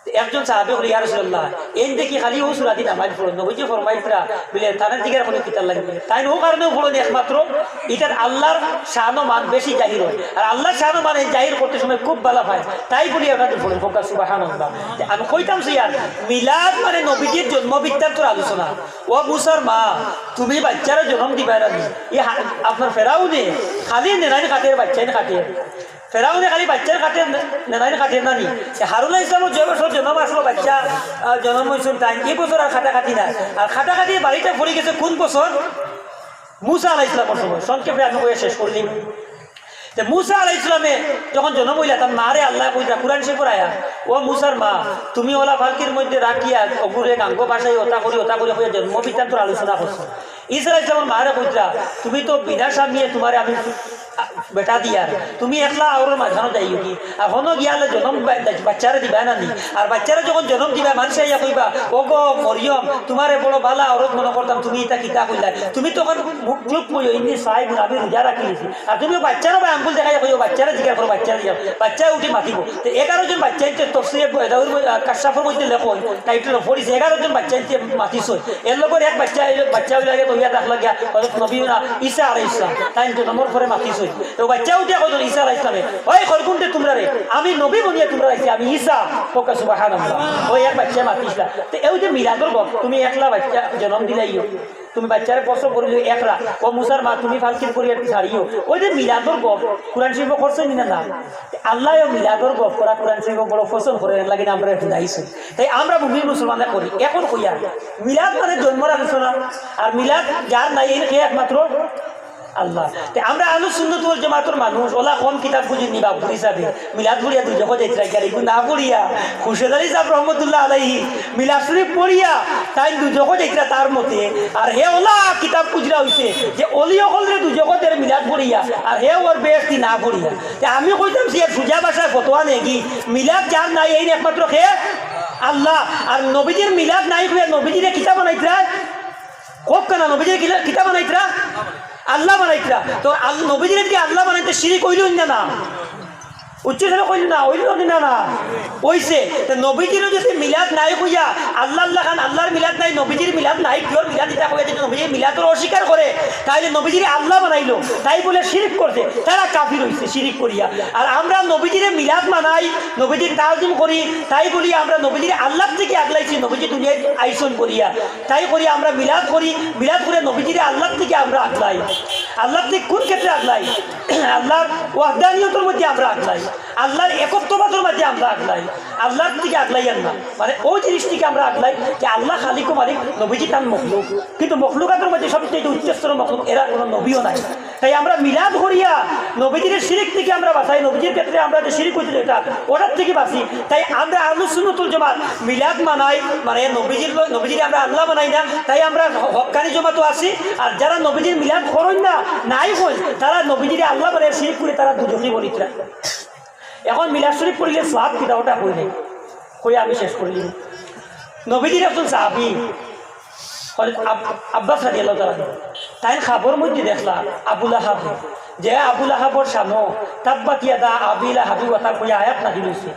একজন সাহাবী বলে ইয়া রাসূলুল্লাহ এন দেখি খালি ও সূরা দি নামাজ পড়ো নবীজি ফরমাইতরা বলে তার দিকের কোনো কিতাব লাগবে তাই ও কারণে বলো একমাত্র এটার আল্লাহর শান ও মান বেশি জাহির হয় আর আল্লাহর শান ও মান এই জাহির করতে সময় খুব ভালো হয় তাই বলি আপনাদের বলেন ফোকাস সুবহানাল্লাহ আমি কইতাম সিয়ার মিলাদ মানে নবীজির জন্ম বৃত্তান্তের আলোচনা ও মুসার মা তুমি বাচ্চারা জন্ম দিবা না আপনার ফেরাউনে খালি নেনাই খাটের বাচ্চাই খাটে ফেরাউনে খালি বাচ্চার খাটে নেনাই খাটে না নি হারুন ইসলামের যে বছর জন্ম আসলো বাচ্চা জন্ম হয়েছিল তাই এই বছর আর খাটাখাটি নাই আর খাটাখাটি বাড়িতে পড়ে গেছে কোন বছর মুসা আলাইহিস সালামের সময় সংক্ষেপে আমি কয়ে শেষ করলাম যে মুসা আলাইহিস সালামে যখন জন্ম হইলা তার মারে আল্লাহ কইতা কুরআন শরীফের আয়াত ও মুসার মা তুমি ওলা ফালকির মধ্যে রাখিয়া অগুরে গাঙ্গ ভাষায় ওটা করি হয়ে জন্ম বৃত্তান্তর আলোচনা করছো ঈসা আলাইহিস সালামের মারে কইতা তুমি তো বিনা স্বামীয়ে তোমারে আমি বেটা দিয়া তুমি একলা আর মাঝখানো যাইও কি আর হনো গিয়ালে জন্ম বাচ্চারে দিবা না নি আর বাচ্চারা যখন জন্ম দিবা মানুষে ইয়া কইবা ও গো মরিয়ম তোমারে বড় বালা অরত মনে করতাম তুমি এটা কিতা কইলা তুমি তখন মুখ চুপ কইও ইন্দি সাহেব আমি রোজা রাখিছি আর তুমি বাচ্চারা বা আঙ্গুল দেখাই কইও বাচ্চারা জিজ্ঞাসা করো বাচ্চারা যাও বাচ্চা উঠি মাতিব তো 11 জন বাচ্চা তফসিরে কাশাফের মধ্যে লেখো টাইটেল পড়িছে 11 জন বাচ্চা মাতিছ এর লগর এক বাচ্চা লাগে তো ইয়া দেখলা গিয়া নবী ঈসা আলাইহিস সালাম তাই জন্মর পরে মাতিছ তো বাচ্চা উঠে কত ঈসা আলাইহিস সালামে ওই খরকুনতে তোমরা রে আমি নবী বনিয়া তোমরা আইছি আমি ঈসা ফোকাস সুবহানাল্লাহ ওই এক বাচ্চা মাতিছলা তো এই যে মিলাদর গপ তুমি একলা বাচ্চা জন্ম দিলাইও তুমি বাচ্চারে প্রশ্ন করিল একলা ও মুসার মা তুমি ফালকির পরিবার ছাড়িও ওই যে মিলাদর গপ কুরআন শরীফ করছে না না আল্লাহ মিলাদর গপ করা কুরআন শরীফ বড় পছন্দ করে লাগে আমরা শুনাইছি তাই আমরা মুমিন মুসলমানরা করি এখন কইয়া মিলাদ মানে জন্মের আলোচনা আর মিলাদ যার নাই এর একমাত্র আল্লাহ আমরা আলু সুন্নাত ওয়াল জামাতের মানুষ ওলা কম কিতাব খুঁজে নিবা হিসাবে মিলাদ পড়িয়া তুই যখন যাইতে রাখি এগুলো না পড়িয়া খুরশেদ আলী সাহেব রহমতুল্লাহ আলাইহি মিলাদ শরীফ পড়িয়া তাই দুজকো যাইতরা তার মতে আর হে ওলা কিতাব খুঁজরা হইছে যে অলি অকলরে দুজকতের মিলাদ পড়িয়া আর হে ওর বেশি না পড়িয়া আমি কইতাম সে সুজা ভাষায় ফতোয়া নেকি মিলাদ যার নাই এই একমাত্র হে আল্লাহ আর নবীজির মিলাদ নাই হয়ে নবীজিরে কিতাব বানাইতরা খুব কেন নবীজির কিতাব বানাইতরা আল্লাহ বানাইতরা তো নবীজির দিকে আল্লাহ বানাইতে শিরিক হইল না উচ্চস্বরে কইল না হইল না না হইছে তো নবীজির যদি মিলাদ নাই কইয়া আল্লাহ আল্লাহ খান আল্লাহর মিলাদ নাই নবীজির মিলাদ নাই কিওর মিলাদ এটা কইয়া যদি নবীজির মিলাদর অস্বীকার করে তাইলে নবীজির আল্লাহ বানাইলো তাই বলে শিরিক করছে তারা কাফির হইছে শিরিক করিয়া আর আমরা নবীজির মিলাদ মানাই নবীজির তাজিম করি তাই বলি আমরা নবীজির আল্লাহ থেকে আগলাইছি নবীজি দুনিয়ায় আইসন করিয়া তাই করি আমরা মিলাদ করি মিলাদ করে নবীজির আল্লাহ থেকে আমরা আগলাই আল্লাহ থেকে কোন ক্ষেত্রে আগলাই আল্লাহর ওয়াহদানিয়তের মধ্যে আমরা আগলাই আল্লাহর একত্ববাদের মধ্যে আমরা আগলাই আল্লাহর থেকে আগলাই না মানে ওই জিনিস থেকে আমরা আগলাই যে আল্লাহ খালিক মালিক নবীজি তার মখলুক কিন্তু মখলুকাতের মধ্যে সবচেয়ে উচ্চস্তর মখলুক এরা কোনো নবীও নাই তাই আমরা মিলাদ করিয়া নবীজির শিরিক থেকে আমরা বাঁচাই নবীজির ক্ষেত্রে আমরা যে শিরিক হইতে যেটা ওটার থেকে বাঁচি তাই আমরা আহলুস সুন্নাতুল জামাত মিলাদ মানাই মানে নবীজির আমরা আল্লাহ বানাই না তাই আমরা হক্কানি জামাতও আছি আর যারা নবীজির মিলাদ করেন না নাই হই তারা নবীজির আল্লাহ বানায় শিরিক করে তারা দুজকি বলিতরা এখন মিলাদ শরীফ পড়লে সওয়াব কিটা ওটা কই নাই কই আমি শেষ করলি নবীজির একজন সাহাবী আব্বাস রাদিয়াল্লাহু তাআলা তাই খবর মধ্যে দেখলা আবু লাহাব যে আবু লাহাবর সামনে তাব্বাত ইয়াদা আবি লাহাবি ওয়া তার কই আয়াত নাযিল হইছে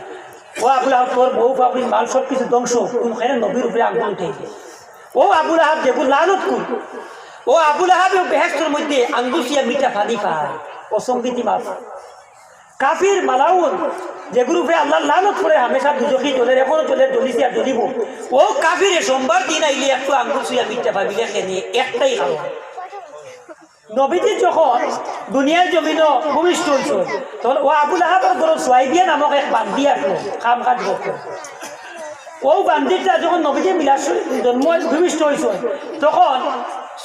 ও আবু লাহাব তোর বউ বাবরি মাল সব কিছু ধ্বংস কোন খানে নবীর উপরে আগুন উঠেছে ও আবু লাহাব যে লানত কুল ও আবু লাহাব বেহেশতের মধ্যে আঙ্গুসিয়া মিঠা পানি পায় অসংগীতি মাছ কাফির মালাউন যে গ্রুপে আল্লাহ লানত করে হামেশা দুজকি চলে এখনো চলে জ্বলিছে আর জ্বলিব ও কাফিরে সোমবার দিন আইলে একটু আঙ্গুর সুইয়া মিথ্যা ভাবিলে খেয়ে একটাই খাওয়া নবীজি যখন দুনিয়ার জমিন ভূমিষ্ঠ হয়েছিল তখন ও আবুল আহাবের গরম সোয়াইবিয়া নামক এক বান্দি আসলো কাম কাজ করতো ও বান্দিটা যখন নবীজি মিলাদ জন্ম ভূমিষ্ঠ হয়েছিল তখন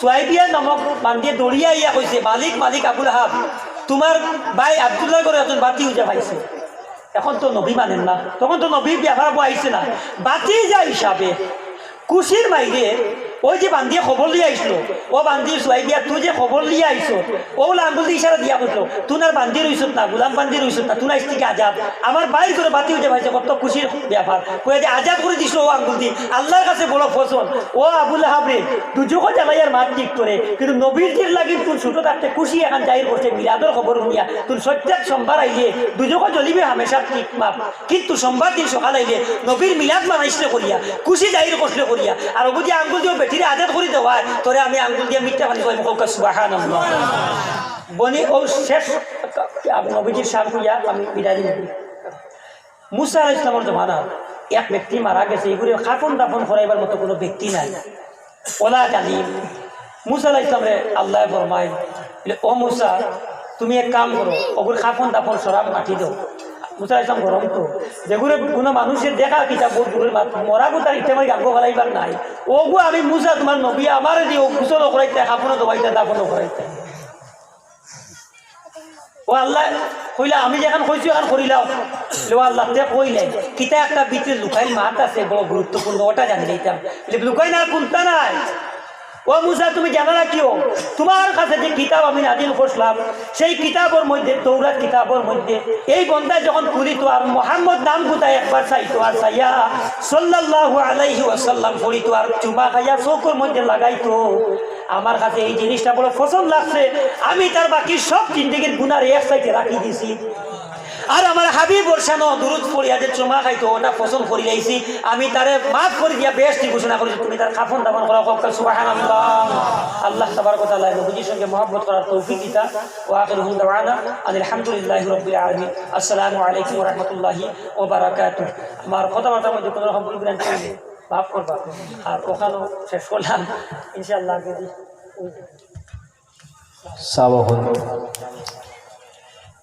সোয়াইবিয়া নামক বান্দিয়ে দৌড়িয়া ইয়া কইছে মালিক মালিক আবুল আহাব তোমার ভাই আব্দুল্লাহ করে একজন বাতি উজা পাইছে এখন তো নবী মানেন না তখন তো নবী ব্যাপার আইছে না বাতি যা হিসাবে খুশির বাইরে ওই যে বান্ধিয়ে খবর লিয়ে আইসলো ও বান্ধি চুয়াই দিয়া তুই যে খবর লিয়ে আইসো ও আঙ্গুল দিয়ে ইশারা দিয়া বসলো তুই আর বান্ধি রইছত না গুলাম বান্ধি রইছত না তুই আইস থেকে আজাদ আমার বাইর করে বাতি উঠে ভাইছে কত খুশির ব্যাপার কয়ে যে আজাদ করে দিছিল ও আঙ্গুল দিয়ে আল্লাহর কাছে বড় ফসল ও আবুল হাবরে দুজোকে জ্বালাইয়ার মাত ঠিক করে কিন্তু নবীর লাগি তুই ছোট থাকতে খুশি এখন যাই করছে মিলাদর খবর শুনিয়া তুই সত্যের সোমবার আইলে দুজোকে জ্বলিবে হামেশা ঠিক মাপ কিন্তু সোমবার দিন সকাল আইলে নবীর মিলাদ মানাইছিল করিয়া খুশি যাইর করছিল করিয়া আর ও বুঝি আঙ্গুল দিয়ে বেঠিরে আজাদ করে দেওয়া তোরে আমি আঙ্গুল দিয়ে মিথ্যা পানি কইব কৌকা সুবহানাল্লাহ বনি ও শেষ নবীজির সার হইয়া আমি বিদায় দিব মুসা আলাইহিস সালামের জমানা এক ব্যক্তি মারা গেছে এগুলো খাফন দাফন করাইবার মতো কোনো ব্যক্তি নাই ওলা জানি মুসা আলাইহিস সালামে আল্লাহ ফরমায় ও মুসা তুমি এক কাম করো ওগুলো খাফন দাফন সরাব মাটি দাও মুসা আলাইহিস সালাম গরম তো যেগুলো কোনো মানুষের দেখা কিতাব বহুত দূরের মাত্র মরা গোতার ইচ্ছা আমার গাঙ্গ ফেলাইবার নাই ওগু আমি মুসা তোমার নবী আমার দিয়ে গুছলও করাইতে খাফনও দবাইতে দাফনও করাইতে ও আল্লাহ কইলা আমি যখন কইছি এখন করিলাম আল্লাহ তে কইলে কিতা একটা ভিতরে লুকাইল মাত আছে বড় গুরুত্বপূর্ণ ওটা জানি দিতাম লুকাই না কোনটা নাই ও মুসা তুমি জানো না কিও তোমার কাছে যে কিতাব আমি নাজিল করলাম সেই কিতাবের মধ্যে তৌরাত কিতাবের মধ্যে এই বন্দা যখন খুলি তো আর মোহাম্মদ নাম কোথায় একবার চাইতো আর চাইয়া সাল্লাল্লাহু আলাইহি ওয়াসাল্লাম পড়ি তো আর চুমা খাইয়া চৌকর মধ্যে লাগাইতো আমার কাছে এই জিনিসটা বড় পছন্দ লাগছে আমি তার বাকি সব জিন্দেগির গুনার এক সাইডে রাখি দিছি আর আমার হাবিব বর্ষানো দুরুদ পড়িয়া যে চুমা খাইতো ওটা পছন্দ করি লাইছি আমি তারে মাফ করে দিয়া বেশটি ঘোষণা করেছি তুমি তার খাফন দাফন করা হোক সুবহানাল্লাহ আল্লাহ তাবারক ওয়া তাআলা নবীর সঙ্গে মহব্বত করার তৌফিক দিতা ওয়া আখিরুহু দাওয়ানা আলহামদুলিল্লাহি রাব্বিল আলামিন আসসালামু আলাইকুম ওয়া রাহমাতুল্লাহি ওয়া বারাকাতুহু আমার কথাবার্তার মধ্যে কোনো রকম ভুল ভ্রান্তি হলে মাফ করবা আর ওখানেও শেষ করলাম ইনশাআল্লাহ যদি সাবহন